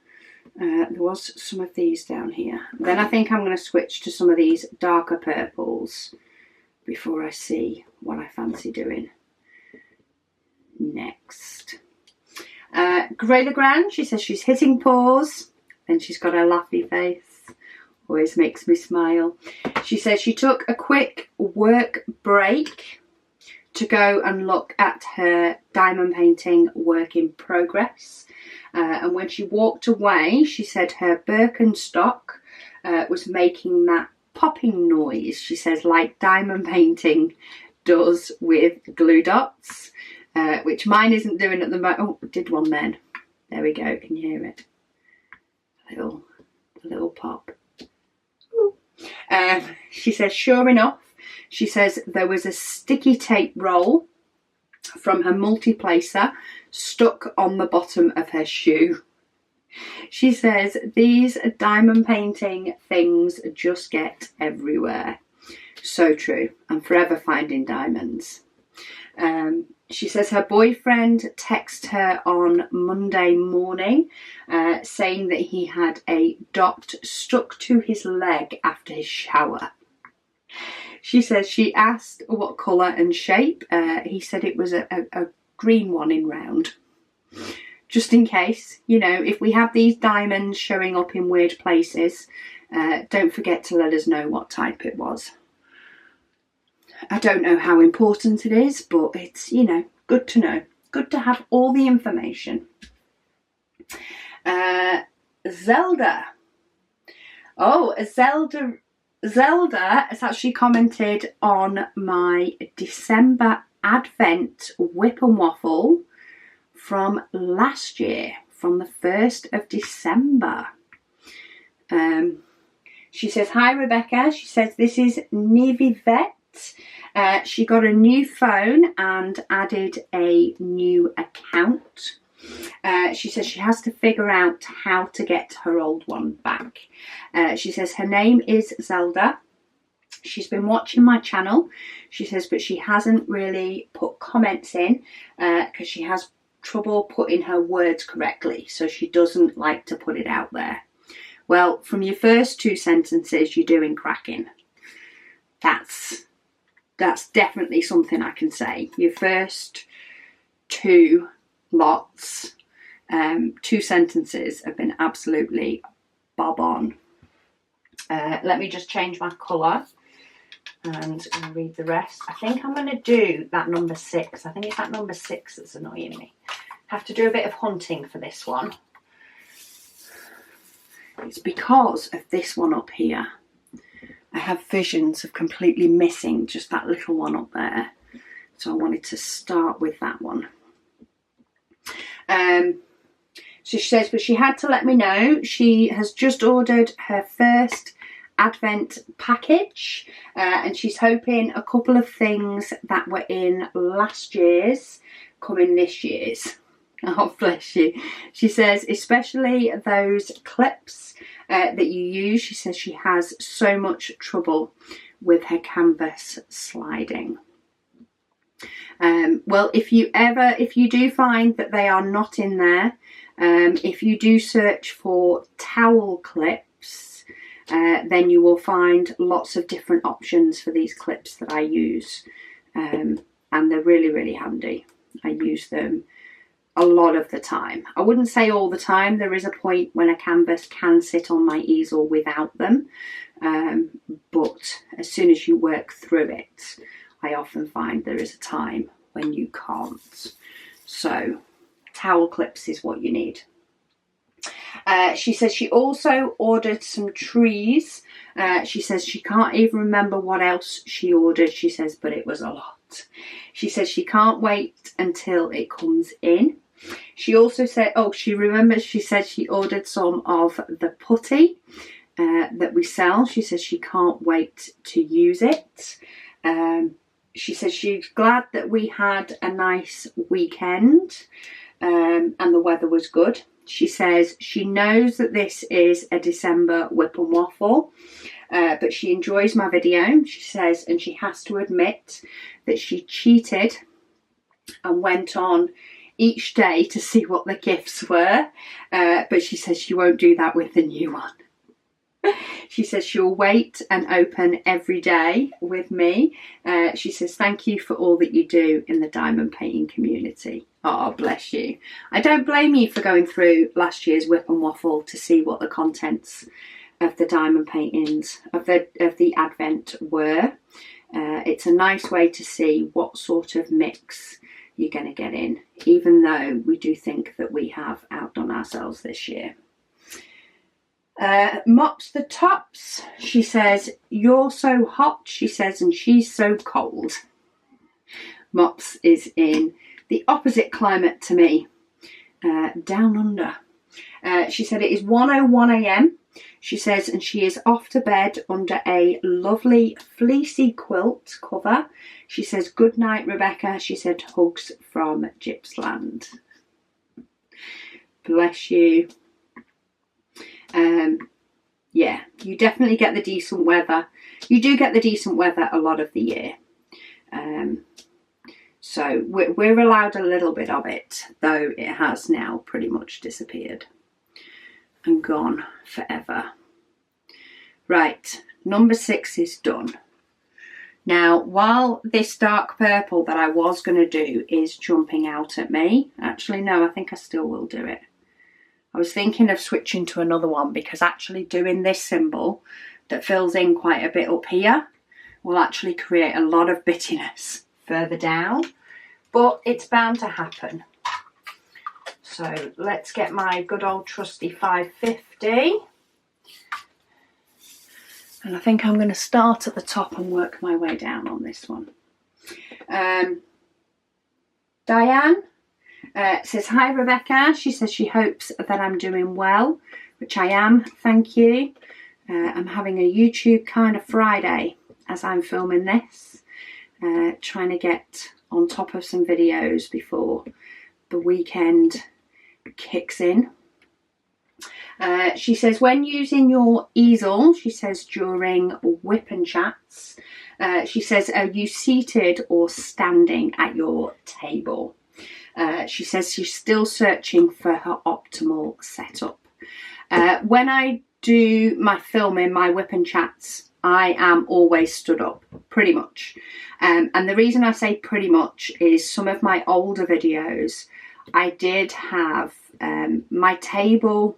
There was some of these down here. Then I think I'm going to switch to some of these darker purples before I see what I fancy doing next. Grey Legrand, she says she's hitting pause, and she's got her laughy face. Always makes me smile. She says she took a quick work break to go and look at her diamond painting work in progress. And when she walked away, she said her Birkenstock was making that popping noise, she says, like diamond painting does with glue dots, which mine isn't doing at the moment. Oh, it did one then. There we go. Can you hear it? A little pop. She says, sure enough, she says there was a sticky tape roll from her multiplacer stuck on the bottom of her shoe. She says these diamond painting things just get everywhere. So true. I'm forever finding diamonds. She says her boyfriend texted her on Monday morning saying that he had a dot stuck to his leg after his shower. She says she asked what colour and shape. He said it was a green one in round. Just in case, you know, if we have these diamonds showing up in weird places, don't forget to let us know what type it was. I don't know how important it is, but it's, you know, good to know. Good to have all the information. Zelda. Oh, Zelda has actually commented on my December Advent WIP and Waffle from last year, from the 1st of December. She says, hi Rebecca. She says, this is Nivivet. She got a new phone and added a new account. She says she has to figure out how to get her old one back. She says her name is Zelda. She's been watching my channel, she says, but she hasn't really put comments in because she has trouble putting her words correctly, so she doesn't like to put it out there. Well, from your first 2 sentences, you're doing cracking. That's definitely something I can say. Your first 2 lots, 2 sentences have been absolutely bob on. Let me just change my colour and read the rest. I think I'm going to do that number 6. I think it's that number 6 that's annoying me. Have to do a bit of hunting for this one. It's because of this one up here. I have visions of completely missing just that little one up there. So I wanted to start with that one. So she says, but she had to let me know she has just ordered her first Advent package, and she's hoping a couple of things that were in last year's come in this year's. Oh, bless you. She says, especially those clips that you use. She says she has so much trouble with her canvas sliding. Well, if you do find that they are not in there, if you do search for towel clips, then you will find lots of different options for these clips that I use, and they're really, really handy. I use them a lot of the time. I wouldn't say all the time. There is a point when a canvas can sit on my easel without them, but as soon as you work through it, I often find there is a time when you can't. So towel clips is what you need. She says she also ordered some trees. She says she can't even remember what else she ordered. She says, but it was a lot. She says she can't wait until it comes in. She also said, oh, she remembers, she said she ordered some of the putty that we sell. She says she can't wait to use it. She says she's glad that we had a nice weekend, and the weather was good. She says she knows that this is a December WIP and Waffle, but she enjoys my video, she says, and she has to admit that she cheated and went on each day to see what the gifts were, but she says she won't do that with the new one. She says she'll wait and open every day with me. She says, thank you for all that you do in the diamond painting community. Oh, bless you. I don't blame you for going through last year's WIP and Waffle to see what the contents of the diamond paintings of the Advent were. It's a nice way to see what sort of mix you're going to get in, even though we do think that we have outdone ourselves this year. Mops the tops. She says, you're so hot, she says, and she's so cold. Mops is in the opposite climate to me, down under. She said it is 1:01 a.m. She says, and she is off to bed under a lovely fleecy quilt cover. She says, good night, Rebecca. She said, hugs from Gippsland. Bless you. Yeah, you definitely get the decent weather. You do get the decent weather a lot of the year. So we're allowed a little bit of it, though it has now pretty much disappeared and gone forever. Right, number 6 is done. Now, while this dark purple that I was going to do is jumping out at me, actually no, I think I still will do it. I was thinking of switching to another one because actually doing this symbol that fills in quite a bit up here will actually create a lot of bittiness further down, but it's bound to happen. So let's get my good old trusty 550. And I think I'm going to start at the top and work my way down on this one. Diane says, hi Rebecca. She says she hopes that I'm doing well, which I am, thank you. I'm having a YouTube kind of Friday as I'm filming this, trying to get on top of some videos before the weekend kicks in. She says, when using your easel, she says during WIP and Chats, she says, are you seated or standing at your table? She says she's still searching for her optimal setup. When I do my filming, my WIP and Chats, I am always stood up, pretty much. And the reason I say pretty much is some of my older videos, I did have my table.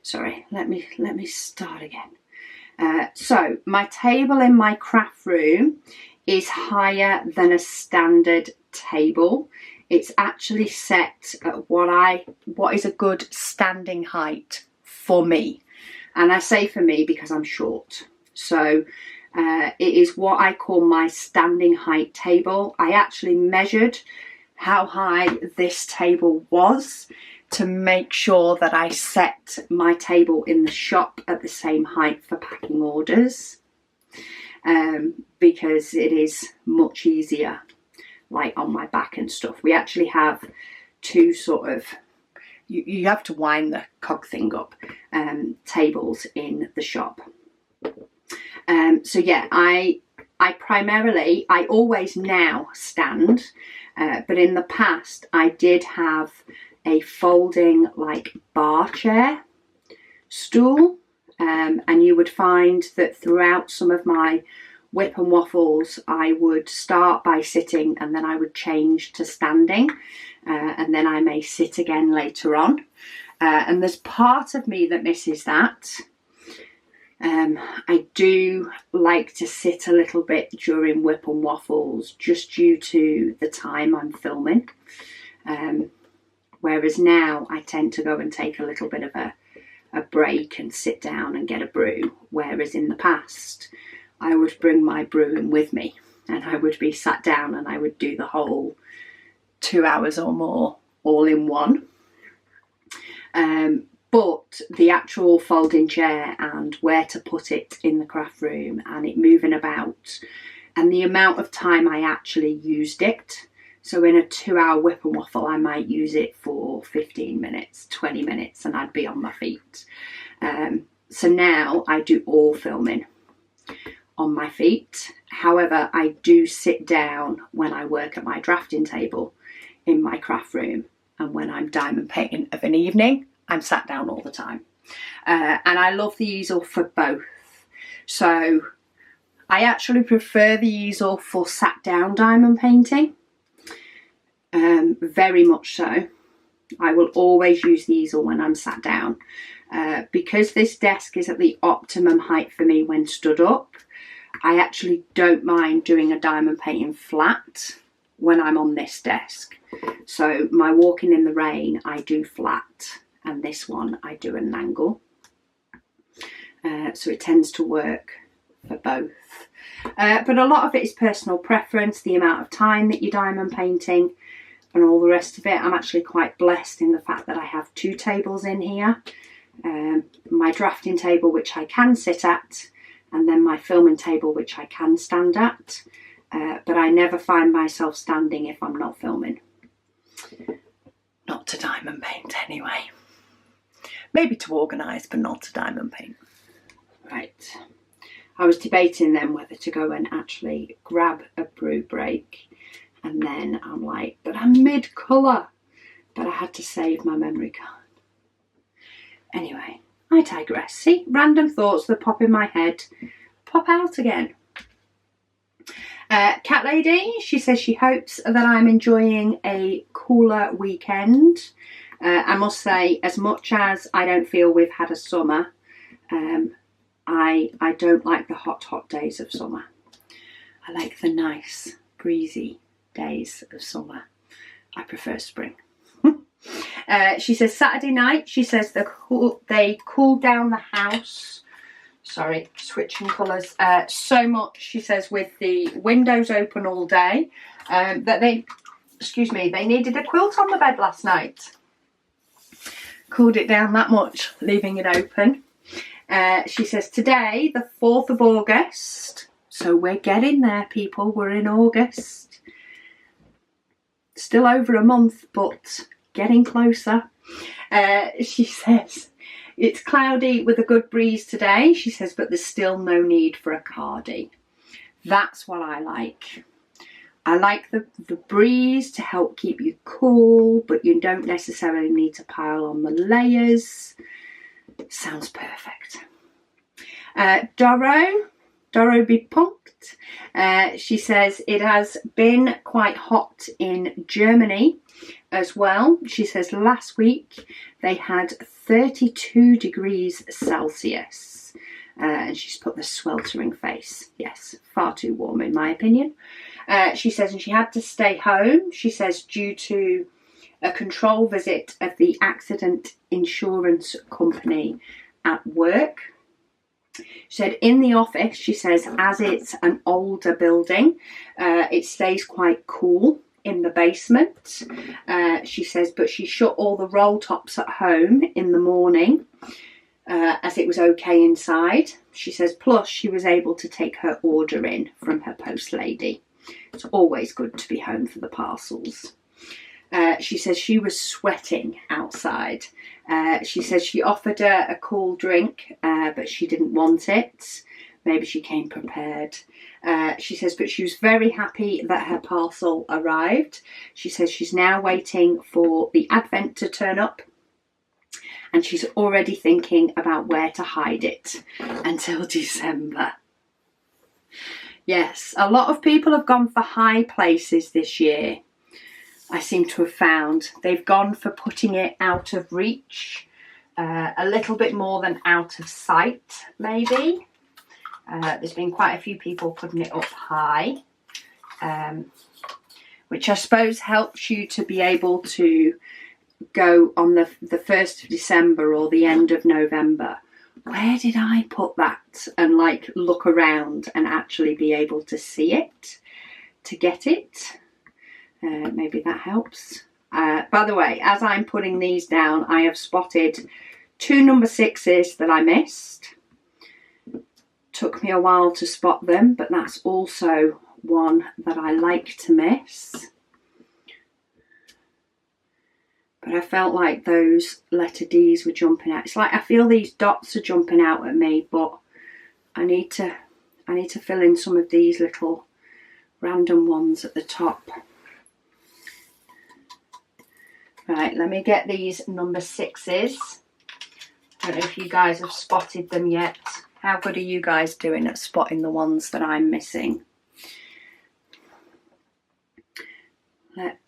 Sorry, let me start again. So my table in my craft room is higher than a standard table. It's actually set at what is a good standing height for me. And I say for me because I'm short. So It is what I call my standing height table. I actually measured how high this table was to make sure that I set my table in the shop at the same height for packing orders, because it is much easier, like on my back and stuff. We actually have two sort of, you have to wind the cog thing up, tables in the shop. So yeah, I primarily, I always now stand, but in the past I did have a folding like bar chair stool, and you would find that throughout some of my WIP and waffles I would start by sitting and then I would change to standing, and then I may sit again later on, and there's part of me that misses that. I do like to sit a little bit during WIP and waffles just due to the time I'm filming, whereas now I tend to go and take a little bit of a break and sit down and get a brew, whereas in the past I would bring my brew in with me and I would be sat down and I would do the whole 2 hours or more all in one. But the actual folding chair and where to put it in the craft room and it moving about and the amount of time I actually used it. So in a 2-hour WIP and waffle, I might use it for 15 minutes, 20 minutes, and I'd be on my feet. So now I do all filming on my feet. However, I do sit down when I work at my drafting table in my craft room, and when I'm diamond painting of an evening, I'm sat down all the time. And I love the easel for both. So I actually prefer the easel for sat down diamond painting. Very much so. I will always use the easel when I'm sat down. Because this desk is at the optimum height for me when stood up, I actually don't mind doing a diamond painting flat when I'm on this desk. So my walking in the rain, I do flat. And this one I do an angle, so it tends to work for both, but a lot of it is personal preference, the amount of time that you're diamond painting and all the rest of it. I'm actually quite blessed in the fact that I have 2 tables in here, my drafting table which I can sit at, and then my filming table which I can stand at, but I never find myself standing if I'm not filming. Not to diamond paint anyway. Maybe to organise, but not to diamond paint. Right. I was debating then whether to go and actually grab a brew break. And then I'm like, but I'm mid-colour. But I had to save my memory card. Anyway, I digress. See, random thoughts that pop in my head pop out again. Cat Lady, she says she hopes that I'm enjoying a cooler weekend. I must say, as much as I don't feel we've had a summer, I don't like the hot days of summer. I like the nice, breezy days of summer. I prefer spring. She says Saturday night, she says they cooled down the house. Sorry, switching colours. So much, she says, with the windows open all day, that they needed a quilt on the bed last night. Cooled it down that much, leaving it open. She says today, the 4th of August, so we're getting there, people, we're in August. Still over a month, but getting closer. She says, it's cloudy with a good breeze today, she says, but there's still no need for a cardi. That's what I like. I like the breeze to help keep you cool, but you don't necessarily need to pile on the layers. Sounds perfect. Doro be punked. She says it has been quite hot in Germany as well. She says last week they had 32 degrees Celsius. And she's put the sweltering face. Yes, far too warm in my opinion. She says, and she had to stay home, she says, due to a control visit of the accident insurance company at work. She said in the office, she says, as it's an older building, it stays quite cool in the basement. She says, but she shut all the roll tops at home in the morning as it was okay inside. She says, plus she was able to take her order in from her post lady. It's always good to be home for the parcels. She says she was sweating outside. She says she offered her a cool drink, but she didn't want it. Maybe she came prepared. She says, but she was very happy that her parcel arrived. She says she's now waiting for the advent to turn up, and she's already thinking about where to hide it until December. Yes, a lot of people have gone for high places this year. I seem to have found they've gone for putting it out of reach, a little bit more than out of sight, maybe. There's been quite a few people putting it up high, which I suppose helps you to be able to go on the 1st of December or the end of November. Where did I put that? And like look around and actually be able to see it, to get it. Maybe that helps. By the way, as I'm putting these down, I have spotted 2 number 6s that I missed. Took me a while to spot them, but that's also one that I like to miss. But I felt like those letter D's were jumping out. It's like I feel these dots are jumping out at me, but I need to fill in some of these little random ones at the top. Right, let me get these number 6s. I don't know if you guys have spotted them yet. How good are you guys doing at spotting the ones that I'm missing? They're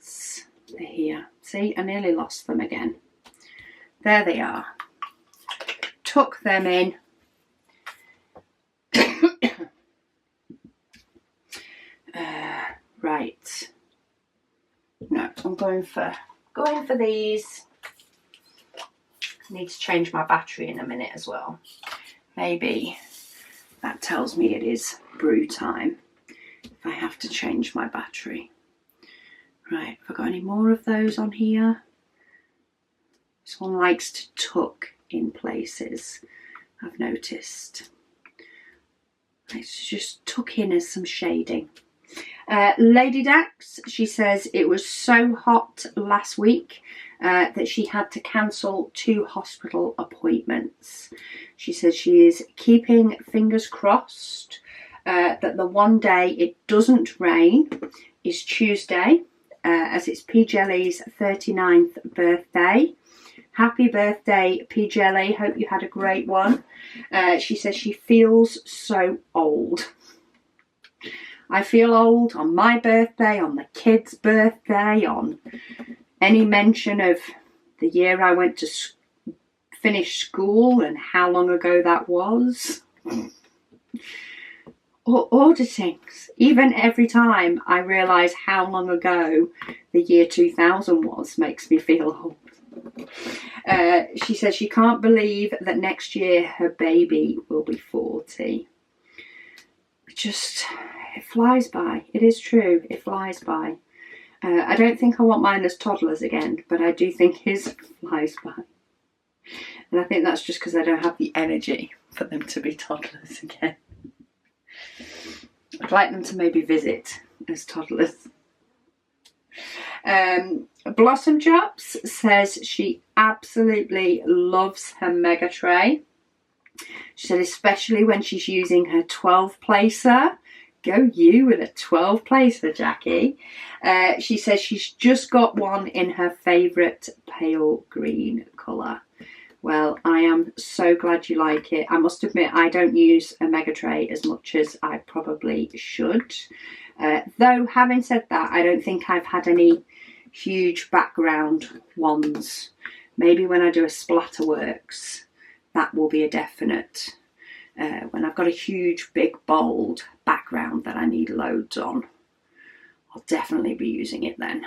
here. See, I nearly lost them again. There they are. Tuck them in. Right. No, I'm going for these. I need to change my battery in a minute as well. Maybe that tells me it is brew time if I have to change my battery. Right, have I got any more of those on here? This one likes to tuck in places, I've noticed. Let's just tuck in as some shading. Lady Dax, she says it was so hot last week that she had to cancel 2 hospital appointments. She says she is keeping fingers crossed that the one day it doesn't rain is Tuesday, as it's P. Jelly's 39th birthday. Happy birthday, P. Jelly. Hope you had a great one. She says she feels so old. I feel old on my birthday, on the kids' birthday, on any mention of the year I went to finish school and how long ago that was. Or auditing. Even every time I realise how long ago the year 2000 was makes me feel old. She says she can't believe that next year her baby will be 40. It flies by. It is true. It flies by. I don't think I want mine as toddlers again, but I do think his flies by. And I think that's just because I don't have the energy for them to be toddlers again. I'd like them to maybe visit as toddlers. Blossom Drops says she absolutely loves her mega tray. She said especially when she's using her 12 placer. Go you with a 12 placer, Jackie. She says she's just got one in her favourite pale green colour. Well, I am so glad you like it. I must admit I don't use a mega tray as much as I probably should. Though having said that, I don't think I've had any huge background ones. Maybe when I do a Splatterworks, that will be a definite. When I've got a huge, big, bold background that I need loads on, I'll definitely be using it then.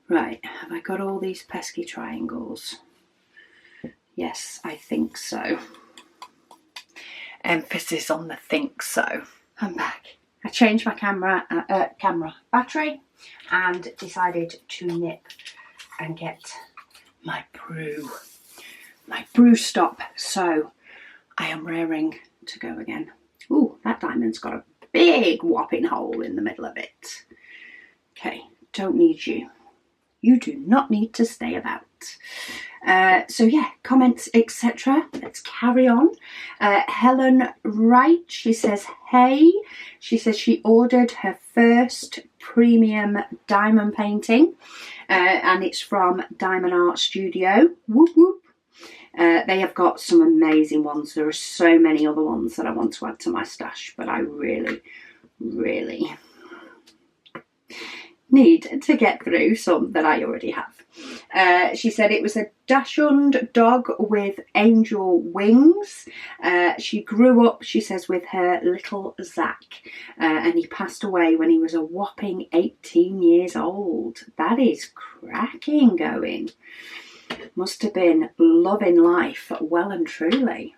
Right, have I got all these pesky triangles? Yes, I think so. Emphasis on the think so. I'm back. I changed my camera battery and decided to nip and get my brew stop. So I am raring to go again. Ooh, that diamond's got a big whopping hole in the middle of it. Okay, don't need you. You do not need to stay about. So yeah, comments, etc. Let's carry on. Helen Wright, she says, hey. She says she ordered her first premium diamond painting, and it's from Diamond Art Studio. Whoop whoop. They have got some amazing ones. There are so many other ones that I want to add to my stash, but I really, really need to get through some that I already have. She said it was a dachshund dog with angel wings. She grew up, she says, with her little Zach, and he passed away when he was a whopping 18 years old. That is cracking going. Must have been loving life well and truly.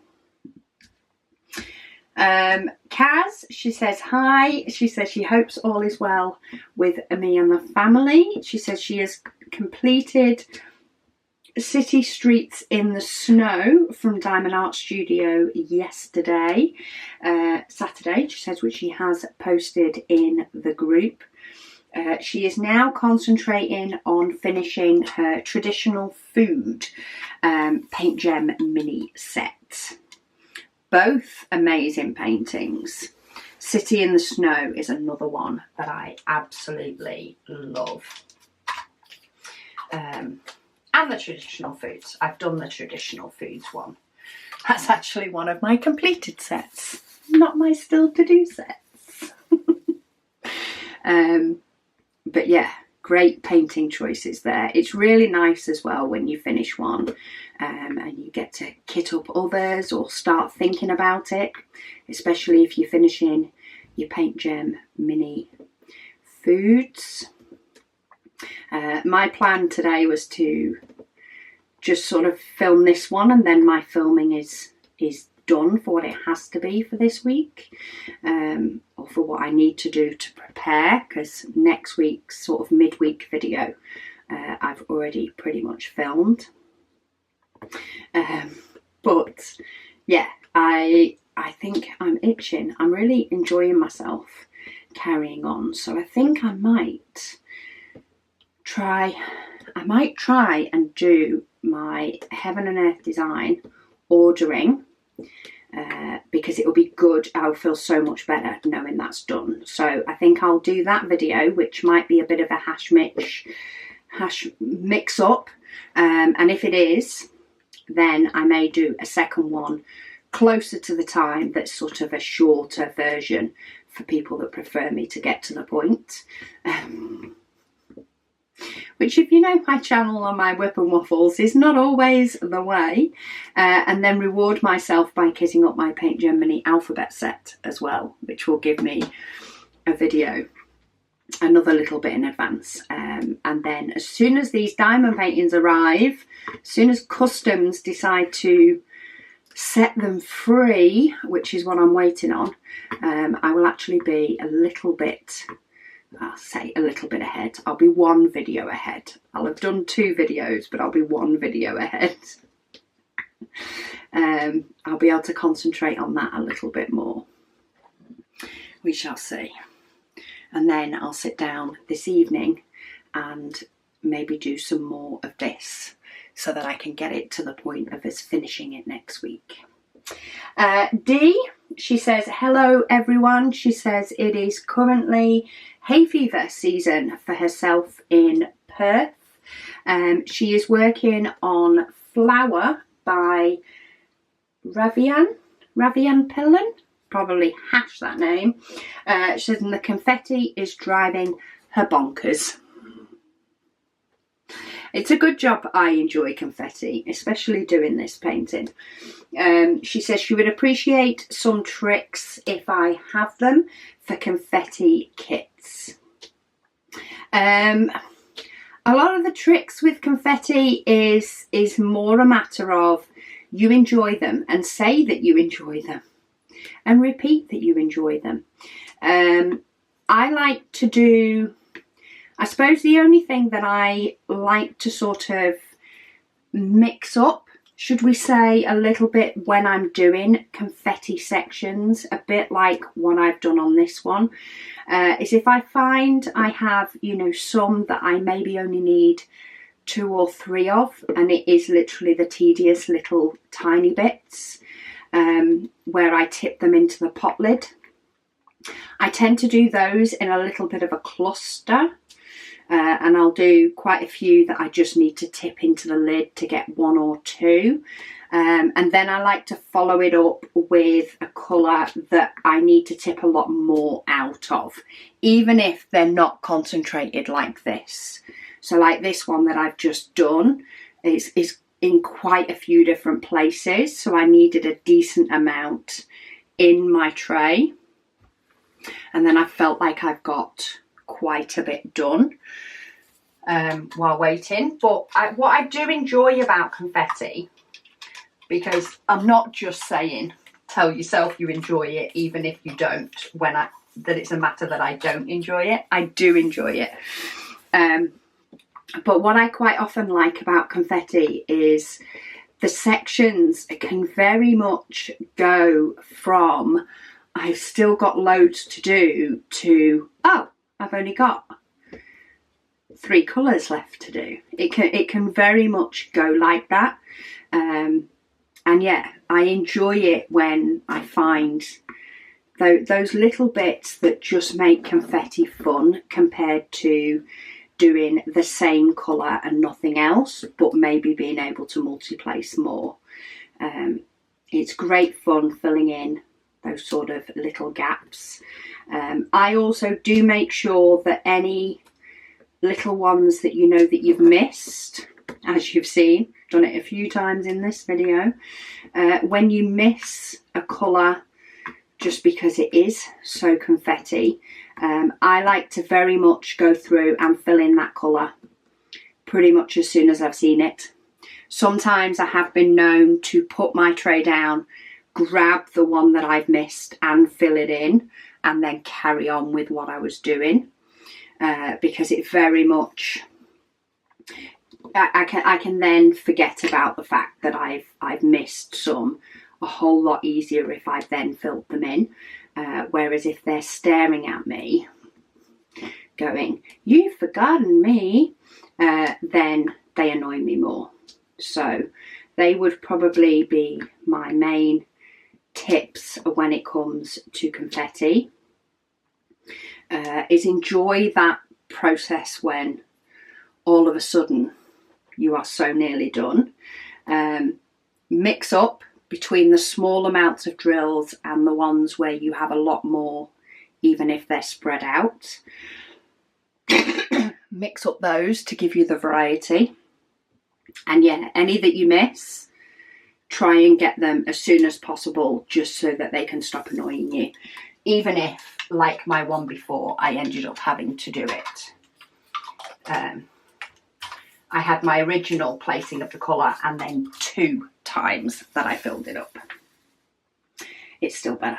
Kaz, she says hi. She says she hopes all is well with me and the family. She says she has completed City Streets in the Snow from Diamond Art Studio yesterday, Saturday, she says, which she has posted in the group. She is now concentrating on finishing her traditional food paint gem mini set. Both amazing paintings. City in the Snow is another one that I absolutely love. And the traditional foods. I've done the traditional foods one. That's actually one of my completed sets, not my still to do sets. But yeah, great painting choices there. It's really nice as well when you finish one and you get to kit up others or start thinking about it, especially if you're finishing your paint gem mini foods. My plan today was to just sort of film this one, and then my filming is done for what it has to be for this week, or for what I need to do to prepare, because next week's sort of midweek video I've already pretty much filmed. But yeah, I think I'm itching. I'm really enjoying myself carrying on, so I think I might try and do my Heaven and Earth design ordering, because it will be good. I'll feel so much better knowing that's done. So I think I'll do that video, which might be a bit of a hash mix up, and if it is, then I may do a second one closer to the time that's sort of a shorter version for people that prefer me to get to the point. Which, if you know my channel on my WIP and Waffles, is not always the way. And then reward myself by kitting up my Paint Gem Mini alphabet set as well, which will give me a video another little bit in advance. And then as soon as these diamond paintings arrive, as soon as customs decide to set them free, which is what I'm waiting on, I will actually be a little bit... I'll say a little bit ahead. I'll be one video ahead. I'll have done 2 videos, but I'll be 1 video ahead. I'll be able to concentrate on that a little bit more. We shall see. And then I'll sit down this evening and maybe do some more of this so that I can get it to the point of us finishing it next week. Dee, she says, hello everyone. She says it is currently hay fever season for herself in Perth. She is working on Flower by Ravian Pillen, probably hash that name. She says, and the confetti is driving her bonkers. It's a good job. I enjoy confetti, especially doing this painting. She says she would appreciate some tricks if I have them for confetti kits. A lot of the tricks with confetti is more a matter of you enjoy them and say that you enjoy them. and repeat that you enjoy them. I like to do, I suppose the only thing that I like to sort of mix up, should we say, a little bit when I'm doing confetti sections, a bit like what I've done on this one, is if I find I have, you know, some that I maybe only need 2 or 3 of, and it is literally the tedious little tiny bits, where I tip them into the pot lid. I tend to do those in a little bit of a cluster, and I'll do quite a few that I just need to tip into the lid to get 1 or 2. And then I like to follow it up with a colour that I need to tip a lot more out of, even if they're not concentrated like this. So like this one that I've just done is in quite a few different places, so I needed a decent amount in my tray. And then I felt like I've got quite a bit done while waiting. But what I do enjoy about confetti, because I'm not just saying tell yourself you enjoy it even if you don't, that it's a matter that I don't enjoy it. I do enjoy it. But what I quite often like about confetti is the sections can very much go from I've still got loads to do to, oh, I've only got 3 colours left to do. It can very much go like that. And yeah, I enjoy it when I find those little bits that just make confetti fun compared to doing the same colour and nothing else, but maybe being able to multi-place more. It's great fun filling in those sort of little gaps. I also do make sure that any little ones that you know that you've missed, as you've seen, done it a few times in this video, when you miss a colour just because it is so confetti, I like to very much go through and fill in that colour pretty much as soon as I've seen it. Sometimes I have been known to put my tray down, grab the one that I've missed and fill it in, and then carry on with what I was doing, because it very much, I can then forget about the fact that I've missed some a whole lot easier if I've then filled them in. Whereas if they're staring at me going, "You've forgotten me," then they annoy me more. So they would probably be my main tips when it comes to confetti, is enjoy that process when all of a sudden you are so nearly done. Mix up between the small amounts of drills and the ones where you have a lot more, even if they're spread out. Mix up those to give you the variety. And yeah, any that you miss, try and get them as soon as possible, just so that they can stop annoying you. Even if, like my one before, I ended up having to do it. I had my original placing of the colour and then 2 times that I filled it up. It's still better.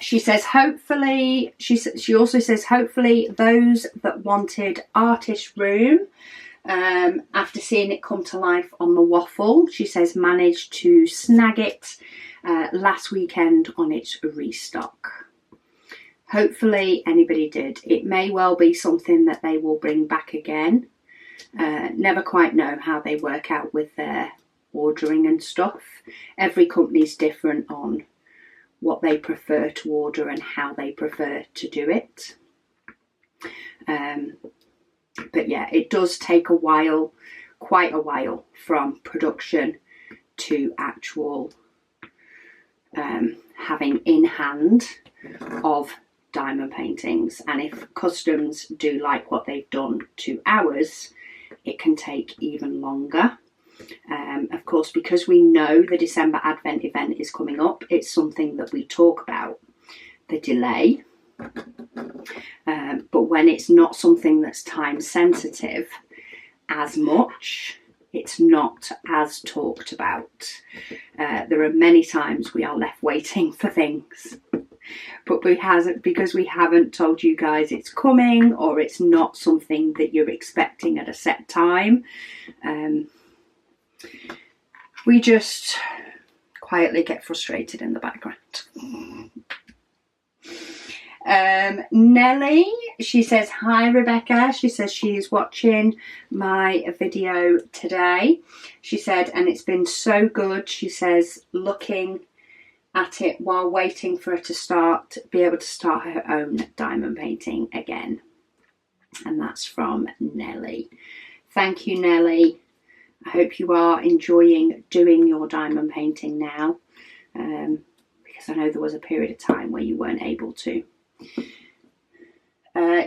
She says, hopefully, she also says, hopefully those that wanted Artist Room, after seeing it come to life on the Waffle, she says, managed to snag it last weekend on its restock. Hopefully anybody did. It may well be something that they will bring back again. Never quite know how they work out with their ordering and stuff. Every company's different on what they prefer to order and how they prefer to do it. But yeah, it does take a while, quite a while, from production to actual having in hand of diamond paintings. And if customs do like what they've done to ours, it can take even longer. Of course, because we know the December Advent event is coming up, it's something that we talk about, the delay. But when it's not something that's time sensitive as much, it's not as talked about. There are many times we are left waiting for things, but because we haven't told you guys it's coming, or it's not something that you're expecting at a set time. We just quietly get frustrated in the background. Nellie, she says, hi Rebecca. She says she is watching my video today. She said, and it's been so good. She says, looking at it while waiting for her to be able to start her own diamond painting again. And that's from Nellie. Thank you, Nellie. I hope you are enjoying doing your diamond painting now, because I know there was a period of time where you weren't able to.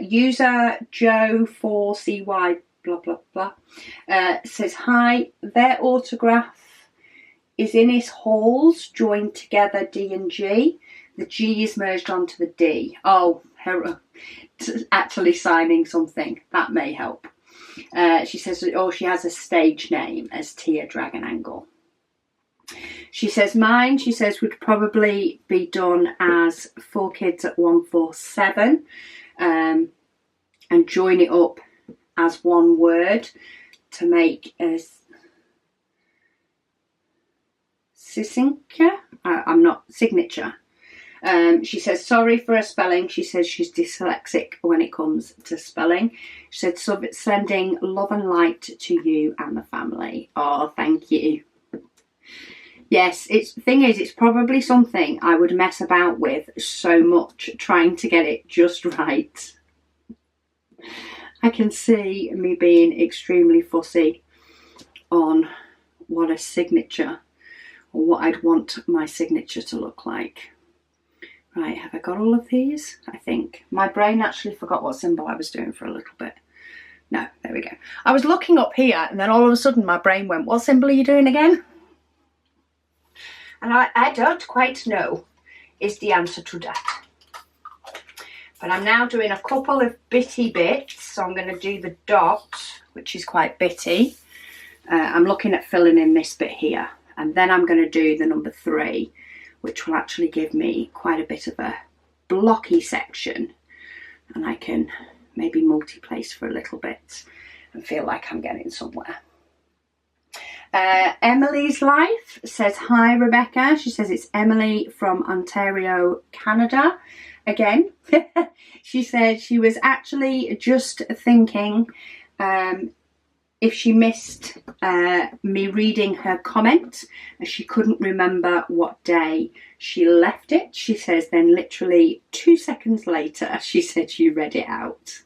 User Joe4CY blah blah blah says, hi, their autograph is in his halls joined together D and G. The G is merged onto the D. Oh, actually signing something, that may help. She says, oh, she has a stage name as Tia Dragon Angle. She says, mine, she says, would probably be done as 4 Kids at 147, and join it up as one word to make a signature. Signature. She says, sorry for her spelling. She says she's dyslexic when it comes to spelling. She said, sending love and light to you and the family. Oh, thank you. Yes, the thing is, it's probably something I would mess about with so much, trying to get it just right. I can see me being extremely fussy on what a signature, or what I'd want my signature to look like. Right, have I got all of these? I think. My brain actually forgot what symbol I was doing for a little bit. No, there we go. I was looking up here, and then all of a sudden my brain went, what symbol are you doing again? And I don't quite know is the answer to that. But I'm now doing a couple of bitty bits. So I'm going to do the dot, which is quite bitty. I'm looking at filling in this bit here. And then I'm going to do the number 3, which will actually give me quite a bit of a blocky section. And I can maybe multi-place for a little bit and feel like I'm getting somewhere. Emily's Life says, hi Rebecca. She says it's Emily from Ontario, Canada. Again, she said she was actually just thinking if she missed me reading her comment, and she couldn't remember what day she left it. She says then literally 2 seconds later, she said she read it out.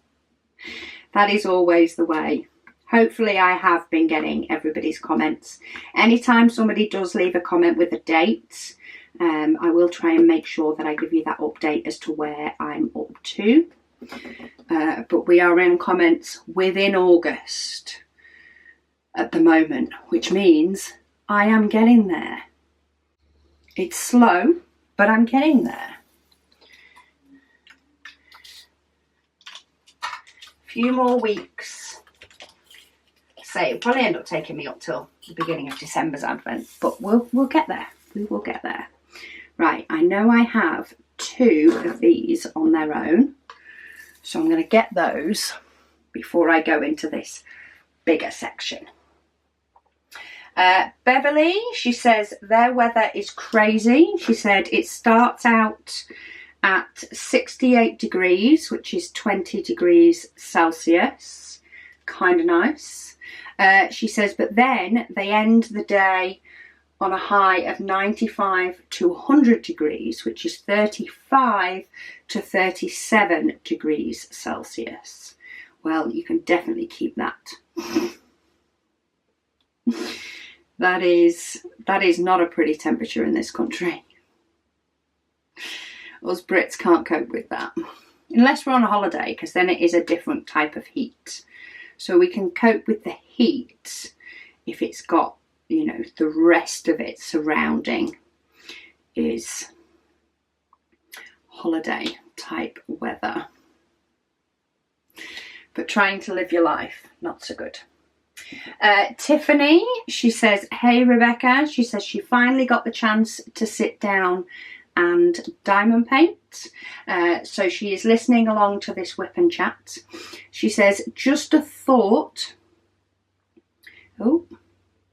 That is always the way. Hopefully I have been getting everybody's comments. Anytime somebody does leave a comment with a date, I will try and make sure that I give you that update as to where I'm up to. But we are in comments within August at the moment, which means I am getting there. It's slow, but I'm getting there. A few more weeks. So it'll probably end up taking me up till the beginning of December's Advent, but we'll get there. We will get there. Right, I know I have 2 of these on their own, so I'm going to get those before I go into this bigger section. Beverly, she says their weather is crazy. She said it starts out at 68 degrees, which is 20 degrees Celsius. Kind of nice. She says, but then they end the day on a high of 95 to 100 degrees, which is 35 to 37 degrees Celsius. Well, you can definitely keep that. That is not a pretty temperature in this country. Us Brits can't cope with that. Unless we're on a holiday, because then it is a different type of heat. So we can cope with the heat if it's got, you know, the rest of it surrounding is holiday type weather. But trying to live your life, not so good. Tiffany, she says, hey Rebecca, she says she finally got the chance to sit down and diamond paint. So she is listening along to this WIP and Chat. She says, just a thought. Oh,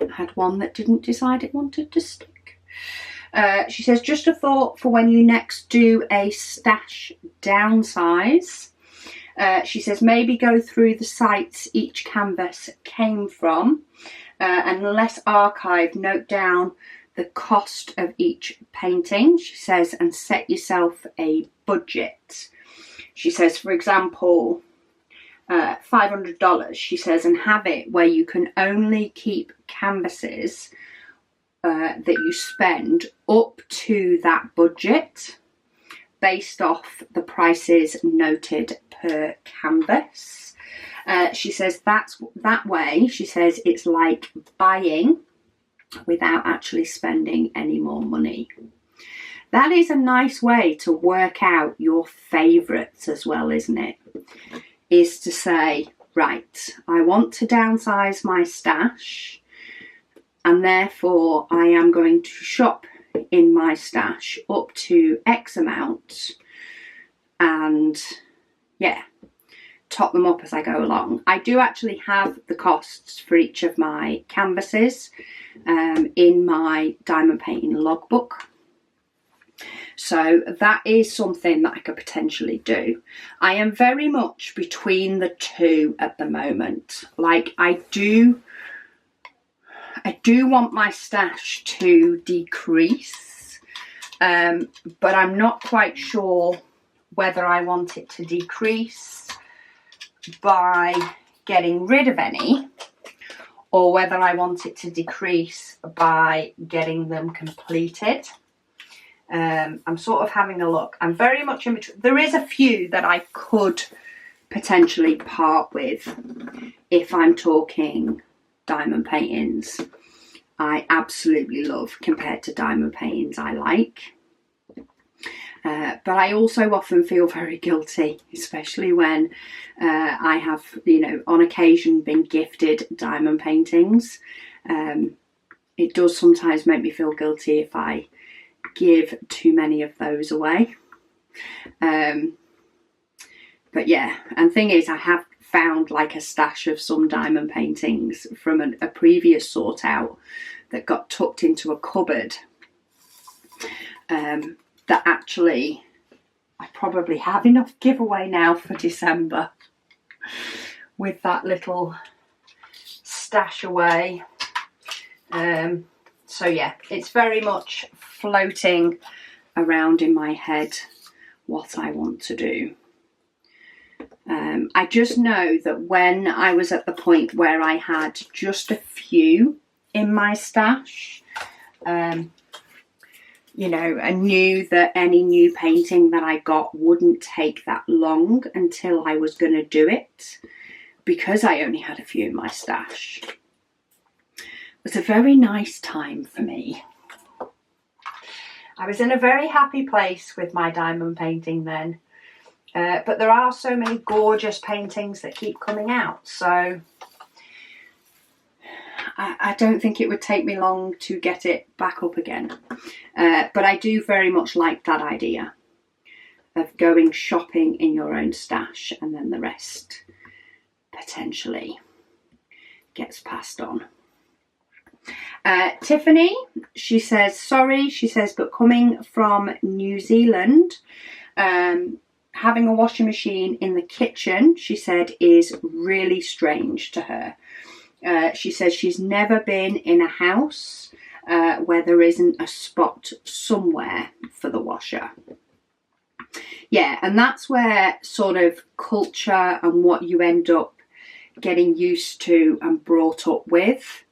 I had one that didn't decide it wanted to stick. She says, just a thought for when you next do a stash downsize. She says, maybe go through the sites each canvas came from, and let's archive, note down the cost of each painting, she says, and set yourself a budget. She says, for example, $500, she says, and have it where you can only keep canvases that you spend up to that budget based off the prices noted per canvas. She says that's that way, she says, it's like buying without actually spending any more money. That is a nice way to work out your favourites as well, isn't it? Is to say, right, I want to downsize my stash, and therefore I am going to shop in my stash up to X amount, and yeah, top them up as I go along. I do actually have the costs for each of my canvases in my diamond painting logbook. So that is something that I could potentially do. I am very much between the two at the moment. Like, I do want my stash to decrease, but I'm not quite sure whether I want it to decrease by getting rid of any, or whether I want it to decrease by getting them completed. I'm sort of having a look. I'm very much in between. There is a few that I could potentially part with if I'm talking diamond paintings I absolutely love compared to diamond paintings I like. But I also often feel very guilty, especially when I have, you know, on occasion been gifted diamond paintings. It does sometimes make me feel guilty if I give too many of those away. But yeah, and thing is, I have found like a stash of some diamond paintings from a previous sort out that got tucked into a cupboard. That actually I probably have enough giveaway now for December with that little stash away. So yeah, it's very much floating around in my head what I want to do. I just know that when I was at the point where I had just a few in my stash, you know, I knew that any new painting that I got wouldn't take that long until I was going to do it, because I only had a few in my stash. It was a very nice time for me. I was in a very happy place with my diamond painting then, but there are so many gorgeous paintings that keep coming out, so I don't think it would take me long to get it back up again. But I do very much like that idea of going shopping in your own stash, and then the rest potentially gets passed on. Tiffany, she says, sorry, she says, but coming from New Zealand, having a washing machine in the kitchen, she said, is really strange to her. She says she's never been in a house where there isn't a spot somewhere for the washer. Yeah, and that's where sort of culture and what you end up getting used to and brought up with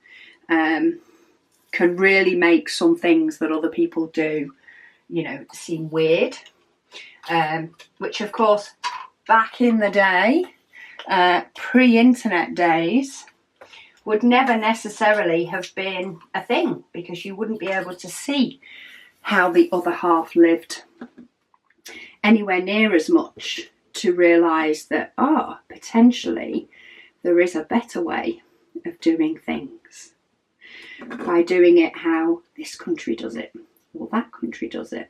can really make some things that other people do, you know, seem weird. Which of course, back in the day, pre-internet days, would never necessarily have been a thing, because you wouldn't be able to see how the other half lived anywhere near as much to realise that, potentially there is a better way of doing things, by doing it how this country does it or that country does it.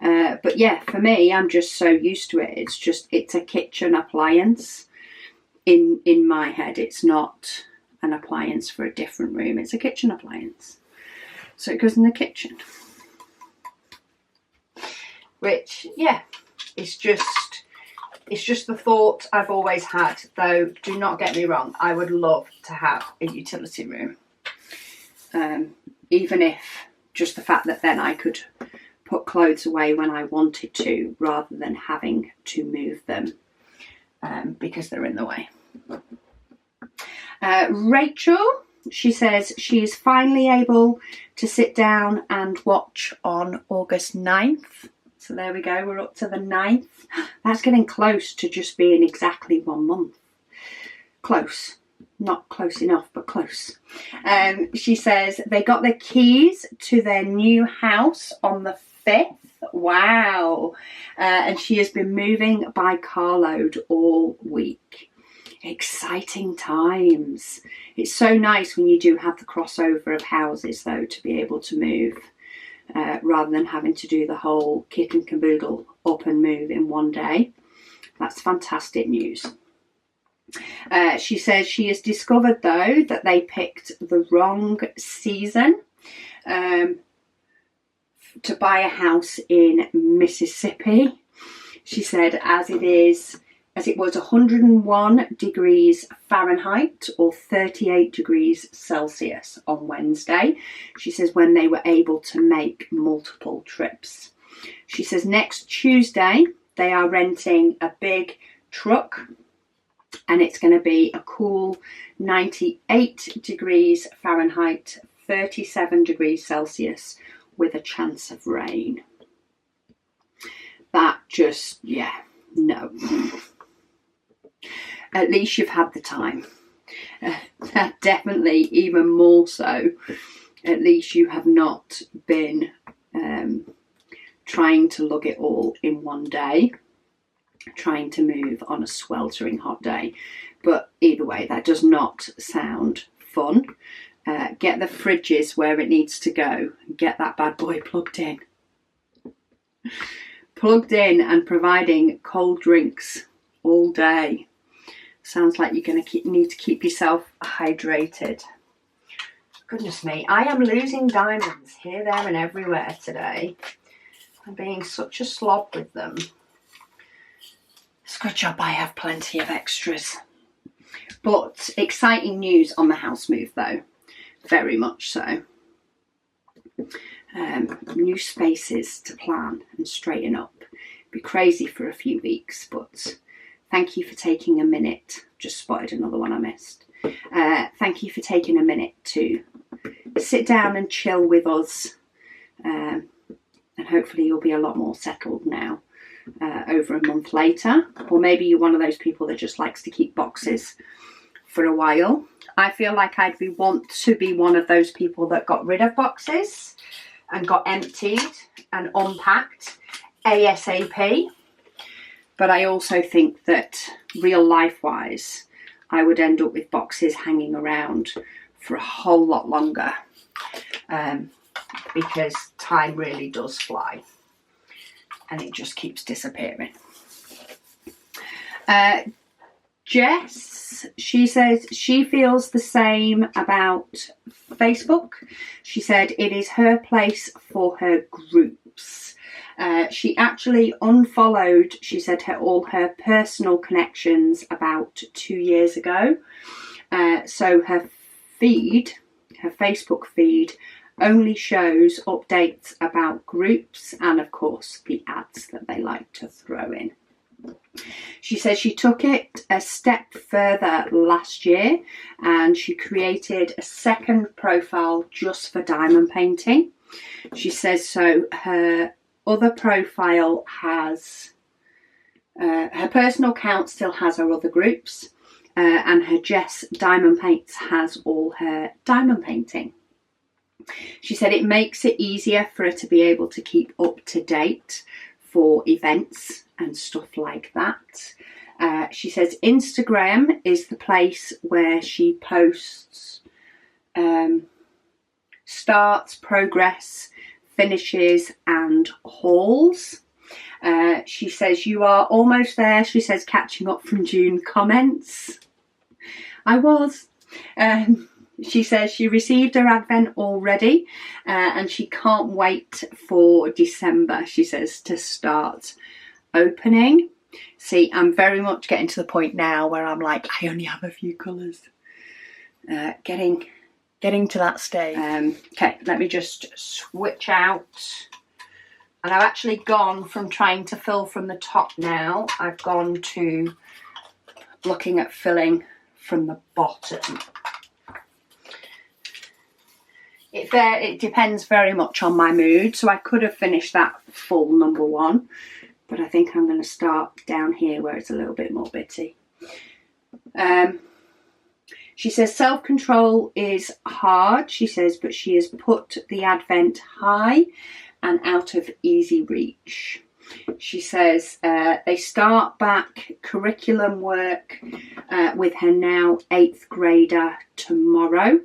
But yeah, for me, I'm just so used to it. It's a kitchen appliance. In my head, it's not an appliance for a different room. It's a kitchen appliance. So it goes in the kitchen. Which, yeah, it's just the thought I've always had. Though, do not get me wrong, I would love to have a utility room. Even if just the fact that then I could put clothes away when I wanted to, rather than having to move them because they're in the way. Rachel, she says she is finally able to sit down and watch on August 9th. So there we go, we're up to the 9th. That's getting close to just being exactly 1 month. Close. Not close enough, but close. She says they got their keys to their new house on the 5th. Wow. And she has been moving by carload all week. Exciting times. It's so nice when you do have the crossover of houses, though, to be able to move. Rather than having to do the whole kit and caboodle up and move in one day. That's fantastic news. She says she has discovered, though, that they picked the wrong season to buy a house in Mississippi. She said as it was 101 degrees Fahrenheit or 38 degrees Celsius on Wednesday. She says when they were able to make multiple trips. She says next Tuesday they are renting a big truck and it's going to be a cool 98 degrees Fahrenheit, 37 degrees Celsius with a chance of rain. That just, yeah, no. At least you've had the time. Definitely, even more so, at least you have not been trying to lug it all in one day, trying to move on a sweltering hot day. But either way, that does not sound fun. Get the fridges where it needs to go. Get that bad boy plugged in. Plugged in and providing cold drinks all day. Sounds like you're going to need to keep yourself hydrated. Goodness me, I am losing diamonds here, there and everywhere today. I'm being such a slob with them. It's a good job I have plenty of extras. But exciting news on the house move though. Very much so. New spaces to plan and straighten up. Be crazy for a few weeks, but thank you for taking a minute. Just spotted another one I missed. Thank you for taking a minute to sit down and chill with us. And hopefully you'll be a lot more settled now over a month later. Or maybe you're one of those people that just likes to keep boxes for a while. I feel like I'd want to be one of those people that got rid of boxes and got emptied and unpacked ASAP. But I also think that real life wise, I would end up with boxes hanging around for a whole lot longer because time really does fly and it just keeps disappearing. Jess, she says she feels the same about Facebook. She said it is her place for her groups. She actually unfollowed, she said, all her personal connections about 2 years ago. So her feed, her Facebook feed, only shows updates about groups and, of course, the ads that they like to throw in. She says she took it a step further last year and she created a second profile just for diamond painting. She says so her other profile has, her personal account still has her other groups and her Jess Diamond Paints has all her diamond painting. She said it makes it easier for her to be able to keep up to date for events and stuff like that. She says Instagram is the place where she posts starts, progress, finishes and hauls. She says you are almost there. She says catching up from June comments. I was. She says she received her advent already and she can't wait for December, she says, to start opening. See, I'm very much getting to the point now where I'm like, I only have a few colours. Getting to that stage. Okay, let me just switch out. And I've actually gone from trying to fill from the top now. I've gone to looking at filling from the bottom. It depends very much on my mood. So I could have finished that full number 1. But I think I'm going to start down here where it's a little bit more bitty. She says self-control is hard, she says, but she has put the advent high and out of easy reach. She says they start back curriculum work with her now 8th grader tomorrow.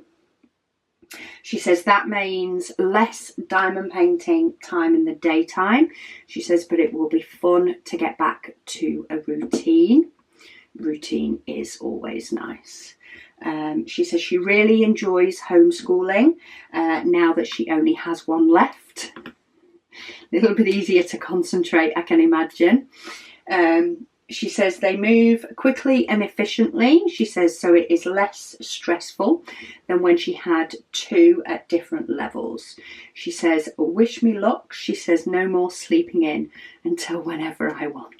She says that means less diamond painting time in the daytime. She says, but it will be fun to get back to a routine. Routine is always nice. She says she really enjoys homeschooling now that she only has one left. A little bit easier to concentrate, I can imagine. She says they move quickly and efficiently. She says so it is less stressful than when she had 2 at different levels. She says, wish me luck. She says no more sleeping in until whenever I want.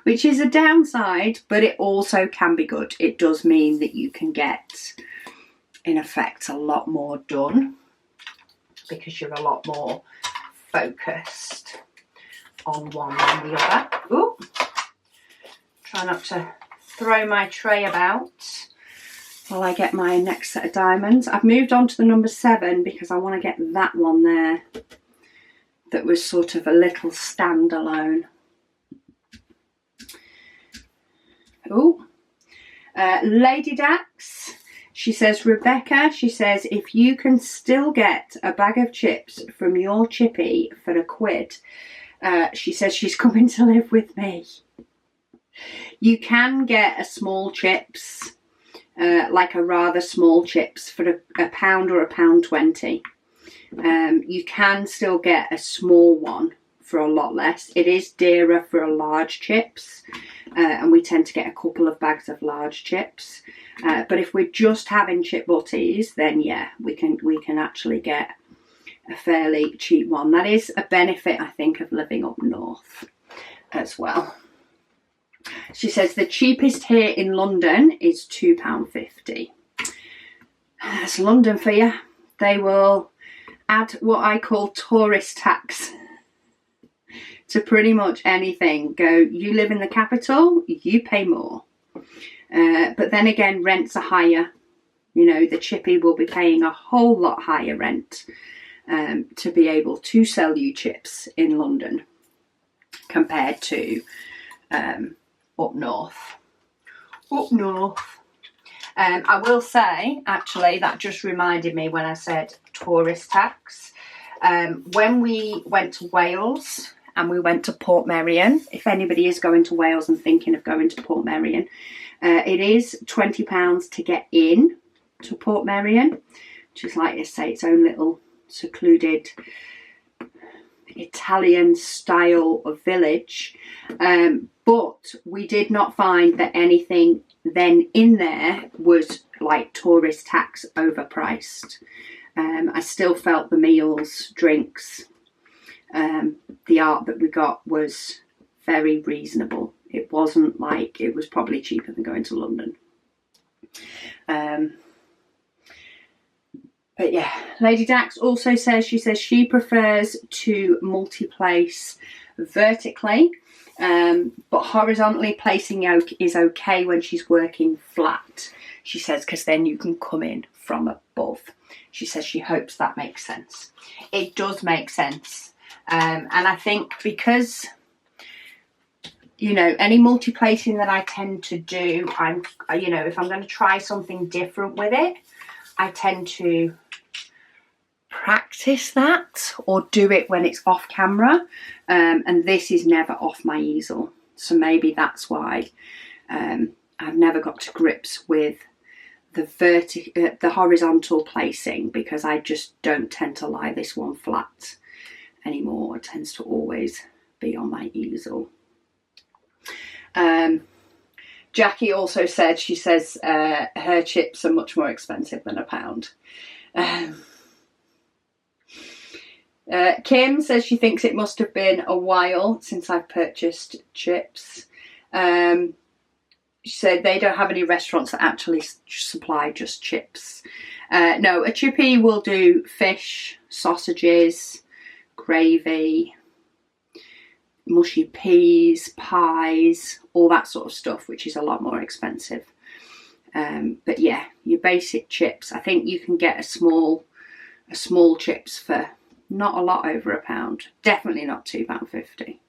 Which is a downside, but it also can be good. It does mean that you can get, in effect, a lot more done because you're a lot more focused on one than the other. Ooh. Try not to throw my tray about while I get my next set of diamonds. I've moved on to the number 7 because I want to get that one there that was sort of a little standalone. Oh, Lady Dax, she says, Rebecca, she says, if you can still get a bag of chips from your chippy for £1, she says she's coming to live with me. You can get a small chips, like a rather small chips for £1 or £1.20. You can still get a small one for a lot less. It is dearer for a large chips, and we tend to get a couple of bags of large chips. But if we're just having chip butties, then yeah, we can actually get a fairly cheap one. That is a benefit, I think, of living up north as well. She says the cheapest here in London is £2.50. That's London for you. They will add what I call tourist tax to pretty much anything. Go, you live in the capital, you pay more. But then again, rents are higher. You know, the chippy will be paying a whole lot higher rent to be able to sell you chips in London compared to up north. Up north. I will say, actually, that just reminded me when I said tourist tax. When we went to Wales and we went to Portmeirion, if anybody is going to Wales and thinking of going to Portmeirion, it is £20 to get in to Portmeirion, which is, like I say, its own little secluded Italian style of village. But we did not find that anything then in there was like tourist tax overpriced. I still felt the meals, drinks, the art that we got was very reasonable. It wasn't like, it was probably cheaper than going to London. But yeah, Lady Dax also says, she says she prefers to multi-place vertically, but horizontally placing yoke is okay when she's working flat. She says, because then you can come in from above. She says she hopes that makes sense. It does make sense. And I think because you know, any multi-placing that I tend to do, you know, if I'm going to try something different with it, I tend to practice that or do it when it's off camera. And this is never off my easel. So maybe that's why I've never got to grips with the horizontal placing, because I just don't tend to lie this one flat anymore. It tends to always be on my easel. Jackie also said, she says her chips are much more expensive than £1. Kim says she thinks it must have been a while since I've purchased chips. She said they don't have any restaurants that actually supply just chips. No, a chippy will do fish, sausages, gravy, mushy peas, pies, all that sort of stuff, which is a lot more expensive. But yeah, your basic chips, I think you can get a small chips for not a lot over £1. Definitely not £2.50.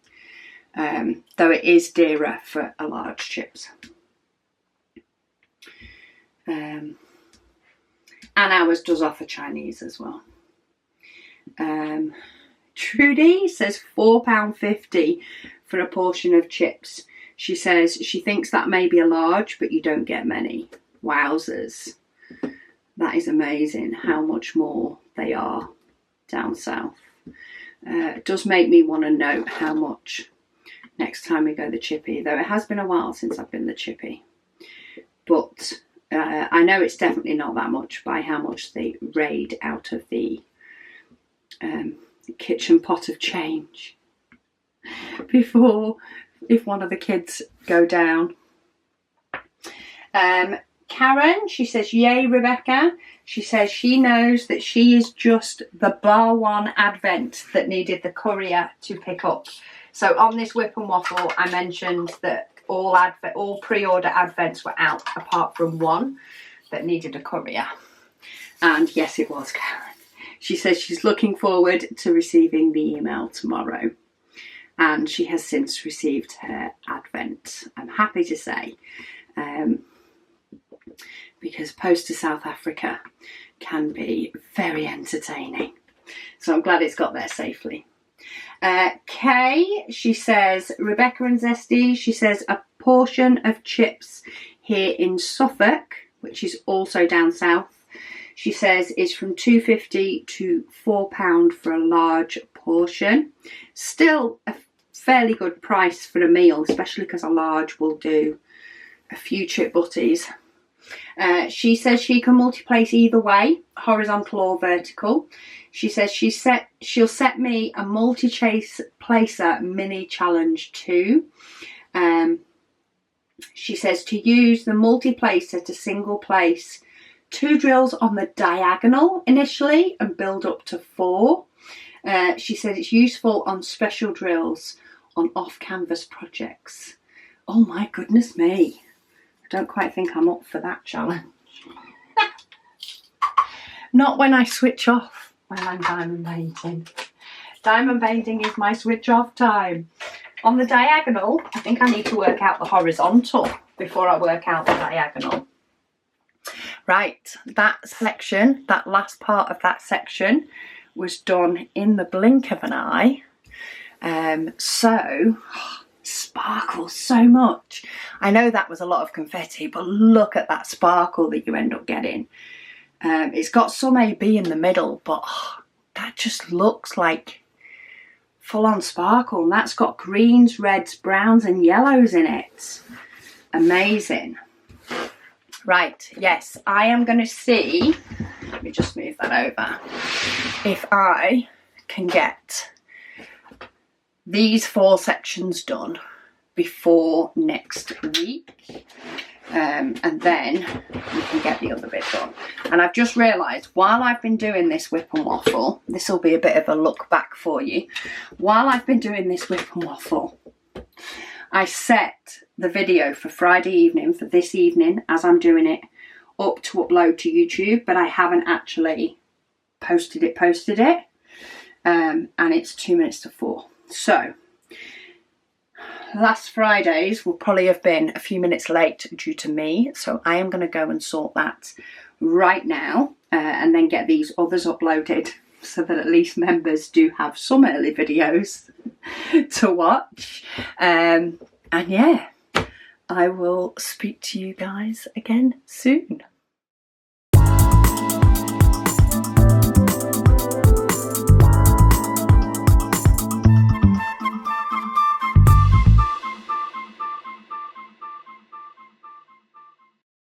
Though it is dearer for a large chips. And ours does offer Chinese as well. Trudy says £4.50 for a portion of chips. She says she thinks that may be a large, but you don't get many. Wowzers. That is amazing how much more they are down south. It does make me want to know how much next time we go the chippy, though it has been a while since I've been the chippy. But I know it's definitely not that much by how much they raid out of the kitchen pot of change before, if one of the kids go down. Karen, she says, yay, Rebecca. She says she knows that she is just the bar one advent that needed the courier to pick up. So on this WIP and Waffle, I mentioned that all pre-order advents were out apart from one that needed a courier. And yes, it was Karen. She says she's looking forward to receiving the email tomorrow. And she has since received her advent, I'm happy to say. Because post to South Africa can be very entertaining. So I'm glad it's got there safely. Kay, she says, Rebecca and Zesty, she says a portion of chips here in Suffolk, which is also down south, she says is from £2.50 to £4 for a large portion. Still a fairly good price for a meal, especially because a large will do a few chip butties. She says she can multi-place either way, horizontal or vertical. She says she'll set me a multi-chase placer mini challenge too. She says to use the multi-placer to single place 2 drills on the diagonal initially and build up to 4. She says it's useful on special drills on off-canvas projects. Oh my goodness me. I don't quite think I'm up for that challenge. Not when I switch off when I'm diamond painting. Diamond painting is my switch off time. On the diagonal, I think I need to work out the horizontal before I work out the diagonal. Right, that section, that last part of that section was done in the blink of an eye. Sparkles so much. I know that was a lot of confetti, but look at that sparkle that you end up getting. It's got some AB in the middle, but that just looks like full-on sparkle, and that's got greens, reds, browns and yellows in it. Amazing. Right, yes, I am going to see, let me just move that over, if I can get these 4 sections done before next week, and then we can get the other bit done. And I've just realised while I've been doing this WIP and Waffle, this will be a bit of a look back for you. While I've been doing this WIP and Waffle, I set the video for Friday evening, for this evening as I'm doing it, up to upload to YouTube, but I haven't actually posted it, and it's 2 minutes to 4. So last Friday's will probably have been a few minutes late due to me, so I am going to go and sort that right now and then get these others uploaded so that at least members do have some early videos to watch. And yeah, I will speak to you guys again soon.